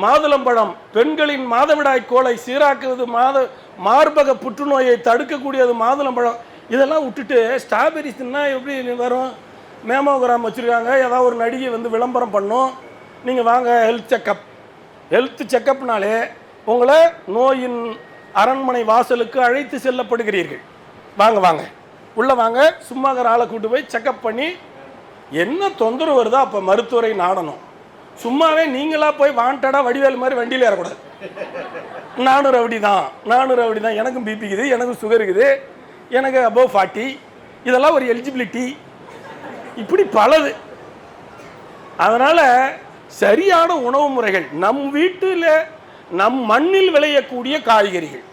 மாதுளம்பழம், பெண்களின் மாதவிடாய் கோளை சீராக்குவது மார்பக புற்றுநோயை தடுக்கக்கூடியது மாதுளம்பழம். இதெல்லாம் விட்டுட்டு ஸ்ட்ராபெரி தின்னா எப்படி வரும்? மேமோகிராம் வச்சுருக்காங்க, ஏதாவது ஒரு நடிகை வந்து விளம்பரம் பண்ணும். நீங்கள் வாங்க ஹெல்த் செக்கப்னாலே உங்களை நோயின் அரண்மனை வாசலுக்கு அழைத்து செல்லப்படுகிறீர்கள். வாங்க வாங்க உள்ளே வாங்க, சும்மாங்கிற ஆளை கூட்டு போய் செக்கப் பண்ணி என்ன தொந்தரவு வருதோ அப்போ மருத்துவரை நாடணும். சும்மாவே நீங்களாக போய் வாண்டடாக வடிவேல் மாதிரி வண்டியில் ஏறக்கூடாது. 400 அப்படி தான், எனக்கும் பிபி இருக்குது, எனக்கும் சுகர் இருக்குது, எனக்கு அபோவ் 40, இதெல்லாம் ஒரு எலிஜிபிலிட்டி, இப்படி பலது. அதனால் சரியான உணவு முறைகள், நம் வீட்டில் நம் மண்ணில் விளையக்கூடிய காய்கறிகள்,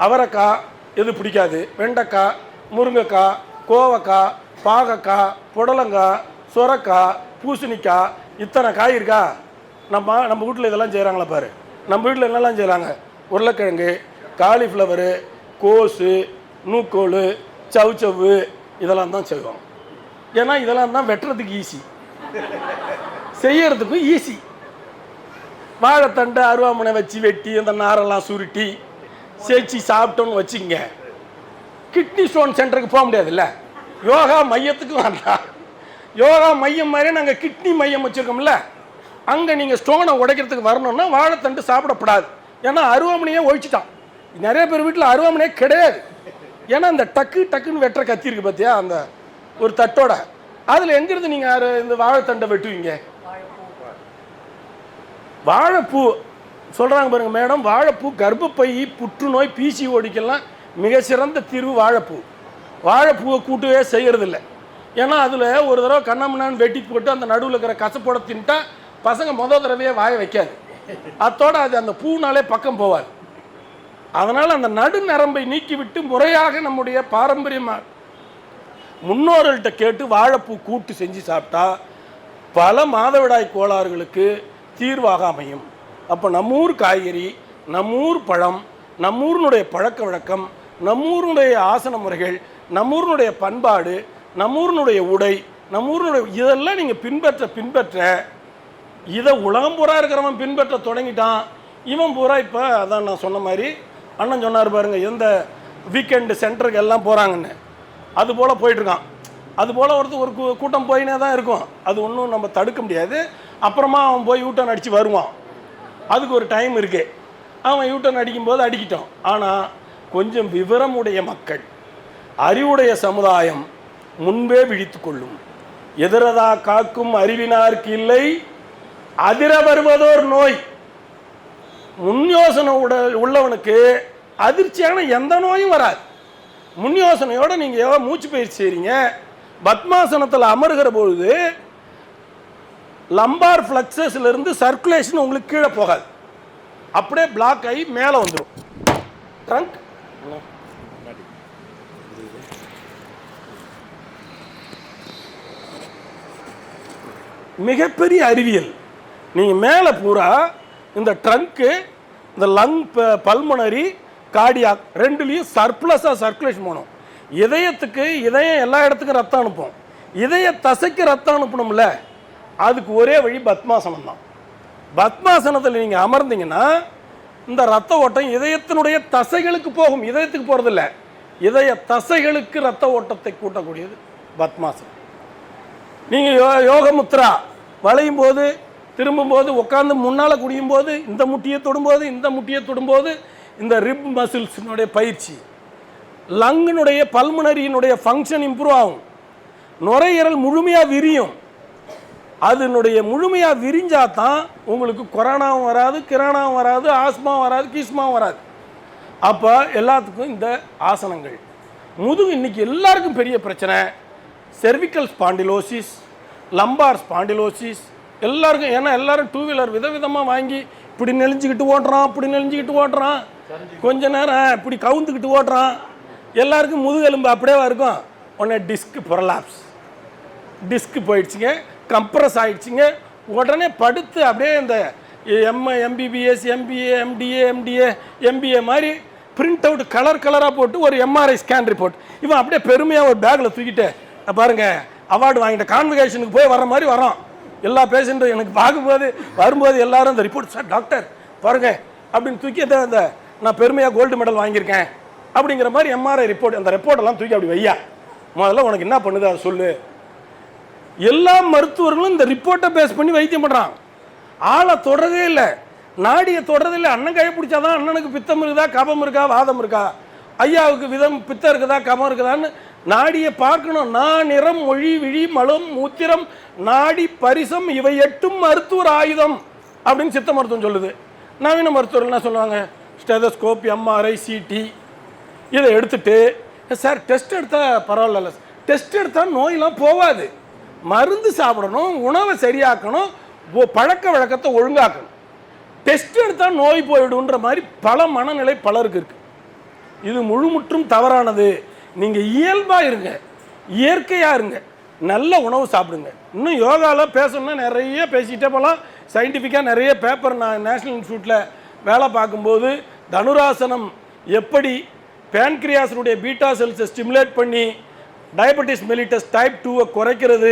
அவரைக்காய் எது பிடிக்காது, வெண்டைக்காய், முருங்கைக்காய், கோவக்காய், பாகக்காய், புடலங்காய், சொரக்காய், பூசணிக்காய், இத்தனை காய் இருக்கா? நம்ம வீட்டில் இதெல்லாம் செய்கிறாங்களா பாரு. நம்ம வீட்டில் என்னெல்லாம் செய்கிறாங்க? உருளைக்கிழங்கு, காலிஃப்ளவரு, கோஸு, நூக்கோல், சவுச்சவ்வு இதெல்லாம் தான் செய்வோம். ஏன்னா இதெல்லாம் தான் வெட்டுறதுக்கு ஈஸி, செய்யறதுக்கும் ஈஸி. வாழைத்தண்டை அருவாமனை வச்சு வெட்டி அந்த நாரெல்லாம் சுருட்டி சேச்சி சாப்பிட்டோன்னு வச்சுங்க, கிட்னி ஸ்டோன் சென்டருக்கு போக முடியாதுல்ல. யோகா மையத்துக்கு வேண்டாம், யோகா மையம் மாதிரி நாங்கள் கிட்னி மையம் வச்சுருக்கோம்ல, அங்கே நீங்கள் ஸ்டோனை உடைக்கிறதுக்கு வரணும்னா வாழைத்தண்டு சாப்பிடப்படாது. ஏன்னா அருவாமனையே ஒழிச்சிட்டான். நிறைய பேர் வீட்டில் அருவாமனையே கிடையாது. ஏன்னா அந்த டக்குன்னு வெட்டுற கத்தி இருக்குது பார்த்தியா, அந்த ஒரு தட்டோட, அதில் எங்கிருந்து நீங்கள் இந்த வாழைத்தண்டை வெட்டுவீங்க? வாழைப்பூ சொல்கிறாங்க பாருங்கள் மேடம், வாழைப்பூ கர்ப்பப்பை புற்றுநோய் பிசிஓடிக்கெல்லாம் மிக சிறந்த தீர்வு வாழைப்பூ. வாழைப்பூவை கூட்டவே செய்கிறதில்ல. ஏன்னா அதில் ஒரு தடவை கண்ணாமண்ணான்னு வெட்டி போட்டு அந்த நடுவில் இருக்கிற கசப்போட தின்ட்டா பசங்க மொதல் தடவையே வாய வைக்காது, அத்தோடு அது அந்த பூனாலே பக்கம் போவாது. அதனால் அந்த நடு நரம்பை நீக்கிவிட்டு முறையாக நம்முடைய பாரம்பரியமாக முன்னோர்கள்ட்ட கேட்டு வாழைப்பூ கூட்டு செஞ்சு சாப்பிட்டா பல மாதவிடாய் கோளாறுகளுக்கு தீர்வாக அமையும். அப்போ நம்மூர் காய்கறி, நம்மூர் பழம், நம்மூரினுடைய பழக்க வழக்கம், நம்மூருடைய ஆசன முறைகள், நம்மூரினுடைய பண்பாடு, நம்மூரினுடைய உடை, நம்மூரினுடைய இதெல்லாம் நீங்கள் பின்பற்ற இதை உலகம் பூரா இருக்கிறவன் பின்பற்ற தொடங்கிட்டான். இவன் பூரா இப்போ அதான் நான் சொன்ன மாதிரி அண்ணன் சொன்னார் பாருங்க, எந்த வீக்கெண்டு சென்டருக்கு எல்லாம் போகிறாங்கன்னு, அது போல் போயிட்டுருக்கான். அது போல் ஒரு கூட்டம் போயினே தான் இருக்கும். அது ஒன்றும் நம்ம தடுக்க முடியாது. அப்புறமா அவன் போய் யூட்டர்ன் அடித்து வருவான். அதுக்கு ஒரு டைம் இருக்குது. அவன் யூட்டர்ன் அடிக்கும்போது அடிக்கிட்டோம். ஆனால் கொஞ்சம் விவரமுடைய மக்கள், அறிவுடைய சமுதாயம் முன்பே விழித்து கொள்ளும். எதிரதா காக்கும் அறிவினார்க்கு இல்லை, அதிர வருவதோர் நோய். முன் யோசனை உள்ளவனுக்கு அதிர்ச்சியான எந்த நோயும் வராது. முன் யோசனையோடு நீங்கள் எவ்வளோ மூச்சு பயிற்சி செய்கிறீங்க, பத்மாசனத்தில் அமருகிற பொழுது லம்பார் ஃப்ளக்ஸஸ்லேருந்து சர்க்குலேஷன் உங்களுக்கு கீழே போகாது, அப்படியே பிளாக் ஆகி மேலே வந்துடும். ட்ரங்க் மிகப்பெரிய அறிவியல். நீங்கள் மேலே பூரா இந்த ட்ரங்க்கு, இந்த லங், பல்மனரி, கார்டியாக் ரெண்டுலேயும் சர்ப்ளஸாக சர்க்குலேஷன் போகணும். இதயத்துக்கு இதயம் எல்லா இடத்துக்கும் ரத்தம் அனுப்பும், இதய தசைக்கு ரத்தம் அனுப்பணும்ல, அதுக்கு ஒரே வழி பத்மாசனம் தான். பத்மாசனத்தில் நீங்கள் அமர்ந்தீங்கன்னா இந்த ரத்த ஓட்டம் இதயத்தினுடைய தசைகளுக்கு போகும், இதயத்துக்கு போகிறதில்ல, இதய தசைகளுக்கு ரத்த ஓட்டத்தை கூட்டக்கூடியது பத்மாசனம். நீங்கள் யோகமுத்ரா வளையும் போது, திரும்பும்போது, உட்காந்து முன்னால் குடியும் போது, இந்த முட்டியை தொடும்போது, இந்த முட்டியை தொடும்போது, இந்த ரிப் மசில்ஸினுடைய பயிற்சி, லங்கினுடைய பல்முனரியினுடைய ஃபங்க்ஷன் இம்ப்ரூவ் ஆகும், நுரையீரல் முழுமையாக விரியும். அதனுடைய முழுமையாக விரிஞ்சாதான் உங்களுக்கு கொரோனாவும் வராது, கிரானாவும் வராது, ஆஸ்மாவும் வராது, கீஸ்மாவும் வராது. அப்போ எல்லாத்துக்கும் இந்த ஆசனங்கள். முதுகு இன்னைக்கு எல்லாருக்கும் பெரிய பிரச்சனை செர்விக்கல் ஸ்பாண்டிலோசிஸ், லம்பார் ஸ்பாண்டிலோசிஸ் எல்லாருக்கும். ஏன்னா எல்லாரும் டூ வீலர் விதவிதமாக வாங்கி இப்படி நெளிஞ்சிக்கிட்டு ஓட்டுறான், இப்படி நெளிஞ்சிக்கிட்டு ஓட்டுறான், கொஞ்ச நேரம் இப்படி கவுந்துக்கிட்டு ஓட்டுறான். எல்லாருக்கும் முதுகெலும்பு அப்படியே இருக்கும். உடனே டிஸ்க் போயிடுச்சுங்க, கம்ப்ரஸ் ஆகிடுச்சிங்க. உடனே படுத்து அப்படியே இந்த எம்பிபிஎஸ், எம்பிஏ, எம்டிஏ, எம்பிஏ மாதிரி பிரிண்ட் அவுட் கலராக போட்டு ஒரு எம்ஆர்ஐ ஸ்கேன் ரிப்போர்ட் இவன் அப்படியே பெருமையாக ஒரு பேக்கில் தூக்கிட்டு பாருங்க அவார்டு வாங்கிட்ட கான்வெகேஷனுக்கு போய் வர மாதிரி வரோம். எல்லா பேஷண்ட்டும் எனக்கு பார்க்கும்போது வரும்போது எல்லாரும் அந்த ரிப்போர்ட், சார் டாக்டர் பாருங்க அப்படின்னு தூக்கி அந்த நான் பெருமையாக கோல்டு மெடல் வாங்கியிருக்கேன் அப்படிங்கிற மாதிரி எம்ஆர்ஐ ரிப்போர்ட், அந்த ரிப்போர்ட்டெல்லாம் தூக்கி அப்படி வையா. முதல்ல உனக்கு என்ன பண்ணுது அதை சொல்லு. எல்லா மருத்துவர்களும் இந்த ரிப்போர்ட்டை பேஸ் பண்ணி வைத்தியம் பண்ணுறான். ஆளை தொடரதே இல்லை, நாடியை தொடரதே இல்லை. அண்ணன் கையை பிடிச்சாதான் அண்ணனுக்கு பித்தம் இருக்குதா, கபம் இருக்கா, வாதம் இருக்கா, ஐயாவுக்கு பித்தம் இருக்குதா, கபம் இருக்குதான்னு நாடியை பார்க்கணும். நிறம், மொழி, விழி, மலம், மூத்திரம், நாடி, பரிசம் இவை 8 மருத்துவர் ஆயுதம் அப்படின்னு சித்த மருத்துவம் சொல்லுது. நவீன மருத்துவர்கள் என்ன சொல்லுவாங்க, ஸ்டெதஸ்கோப், எம்ஆர்ஐ, சிடி இதை எடுத்துட்டு சார் டெஸ்ட் எடுத்தால் பரவாயில்ல, டெஸ்ட் எடுத்தால் நோயெல்லாம் போகாது, மருந்து சாப்பிடணும், உணவை சரியாக்கணும், பழக்க வழக்கத்தை ஒழுங்காக்கணும், டெஸ்ட் எடுத்தால் நோய் போயிடுன்ற மாதிரி பல மனநிலை பலருக்கு இருக்கு. இது முழுமுற்றும் தவறானது. நீங்கள் இயல்பாக இருங்க, இயற்கையாக இருங்க, நல்ல உணவு சாப்பிடுங்க. இன்னும் யோகாவில் பேசணும்னா நிறைய பேசிகிட்டே போகலாம். சயின்டிஃபிக்காக நிறைய பேப்பர் நான் நேஷ்னல் இன்ஸ்டியூட்டில் வேலை பார்க்கும்போது தனுராசனம் எப்படி பேன்கிரியாஸினுடைய பீட்டா செல்ஸை ஸ்டிமுலேட் பண்ணி டயபெட்டிஸ் மெலிட்டஸ் டைப் 2 குறைக்கிறது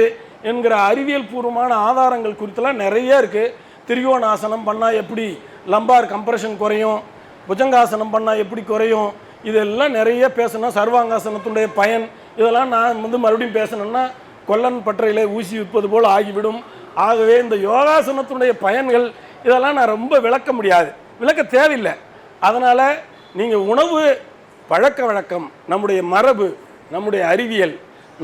என்கிற அறிவியல் பூர்வமான ஆதாரங்கள் குறித்தெல்லாம் நிறைய இருக்குது. திரிகோணாசனம் பண்ணால் எப்படி லம்பார் கம்ப்ரெஷன் குறையும், புஜங்காசனம் பண்ணால் எப்படி குறையும், இதெல்லாம் நிறைய பேசணும். சர்வாங்காசனத்துடைய பயன் இதெல்லாம் நான் மறுபடியும் பேசணும்னா கொல்லன் பற்றையிலே ஊசி விற்பது போல் ஆகிவிடும். ஆகவே இந்த யோகாசனத்துடைய பயன்கள் இதெல்லாம் நான் ரொம்ப விளக்க முடியாது, விளக்க தேவையில்லை. அதனால் நீங்கள் உணவு பழக்க வழக்கம், நம்முடைய மரபு, நம்முடைய அறிவியல்,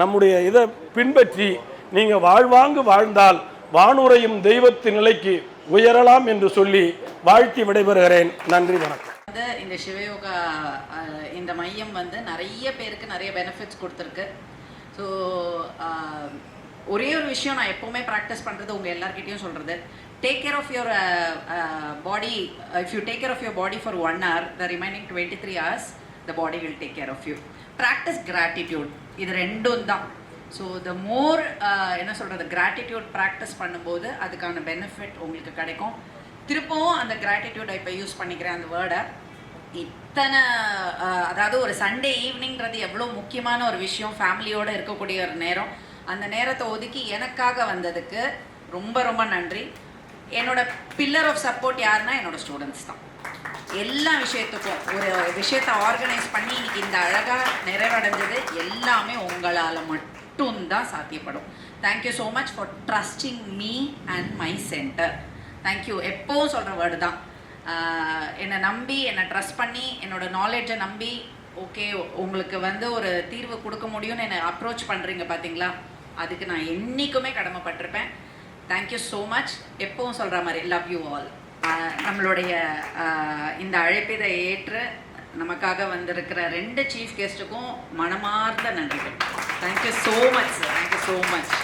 நம்முடைய இதை பின்பற்றி நீங்கள் வாழ்வாங்கு வாழ்ந்தால் வானுரையும் தெய்வத்தின் நிலைக்கு உயரலாம் என்று சொல்லி வாழ்த்தி விடைபெறுகிறேன். நன்றி, வணக்கம். இந்த சிவயோகா இந்த மையம் நிறைய பேருக்கு நிறைய பெனிஃபிட்ஸ் கொடுத்துருக்கு. ஸோ ஒரே ஒரு விஷயம் நான் எப்போவுமே ப்ராக்டிஸ் பண்ணுறது உங்கள் எல்லார்கிட்டையும் சொல்கிறது, take care of your body. If you take care of your body for 1 hour, the remaining 23 hours the body will take care of you. Practice gratitude. இது ரெண்டும் தான். ஸோ த மோர் என்ன சொல்கிறது, கிராட்டிடியூட் ப்ராக்டிஸ் பண்ணும்போது அதுக்கான பெனிஃபிட் உங்களுக்கு கிடைக்கும். திருப்பவும் அந்த கிராட்டிடியூடை இப்போ யூஸ் பண்ணிக்கிறேன் அந்த வேர்டை. இத்தனை அதாவது ஒரு சண்டே ஈவினிங்கிறது எவ்வளோ முக்கியமான ஒரு விஷயம், ஃபேமிலியோடு இருக்கக்கூடிய ஒரு நேரம். அந்த நேரத்தை ஒதுக்கி எனக்காக வந்ததுக்கு ரொம்ப ரொம்ப நன்றி. என்னோட பில்லர் ஆஃப் சப்போர்ட் யாருன்னா என்னோட ஸ்டூடெண்ட்ஸ் தான். எல்லா விஷயத்துக்கும் ஒரு விஷயத்தை ஆர்கனைஸ் பண்ணி இன்னைக்கு இந்த அழகாக நிறைவடைஞ்சது எல்லாமே உங்களால் மட்டும்தான் சாத்தியப்படும். Thank you so much for trusting me and my centre. Thank you. எப்போவும் சொல்கிற வேர்டு தான், என்னை நம்பி, என்னை ட்ரஸ்ட் பண்ணி, என்னோட நாலேஜை நம்பி, ஓகே உங்களுக்கு ஒரு தீர்வு கொடுக்க முடியும்னு என்னை அப்ரோச் பண்ணுறீங்க பார்த்தீங்களா, அதுக்கு நான் என்றைக்குமே கடமைப்பட்டிருப்பேன். Thank you so much. எப்பவும் சொல்கிற மாதிரி லவ் யூ ஆல். நம்மளுடைய இந்த அழைப்பிதை ஏற்று நமக்காக வந்திருக்கிற 2 சீஃப் கெஸ்ட்டுக்கும் மனமார்ந்த நன்றிகள். Thank you so much sir. Thank you so much.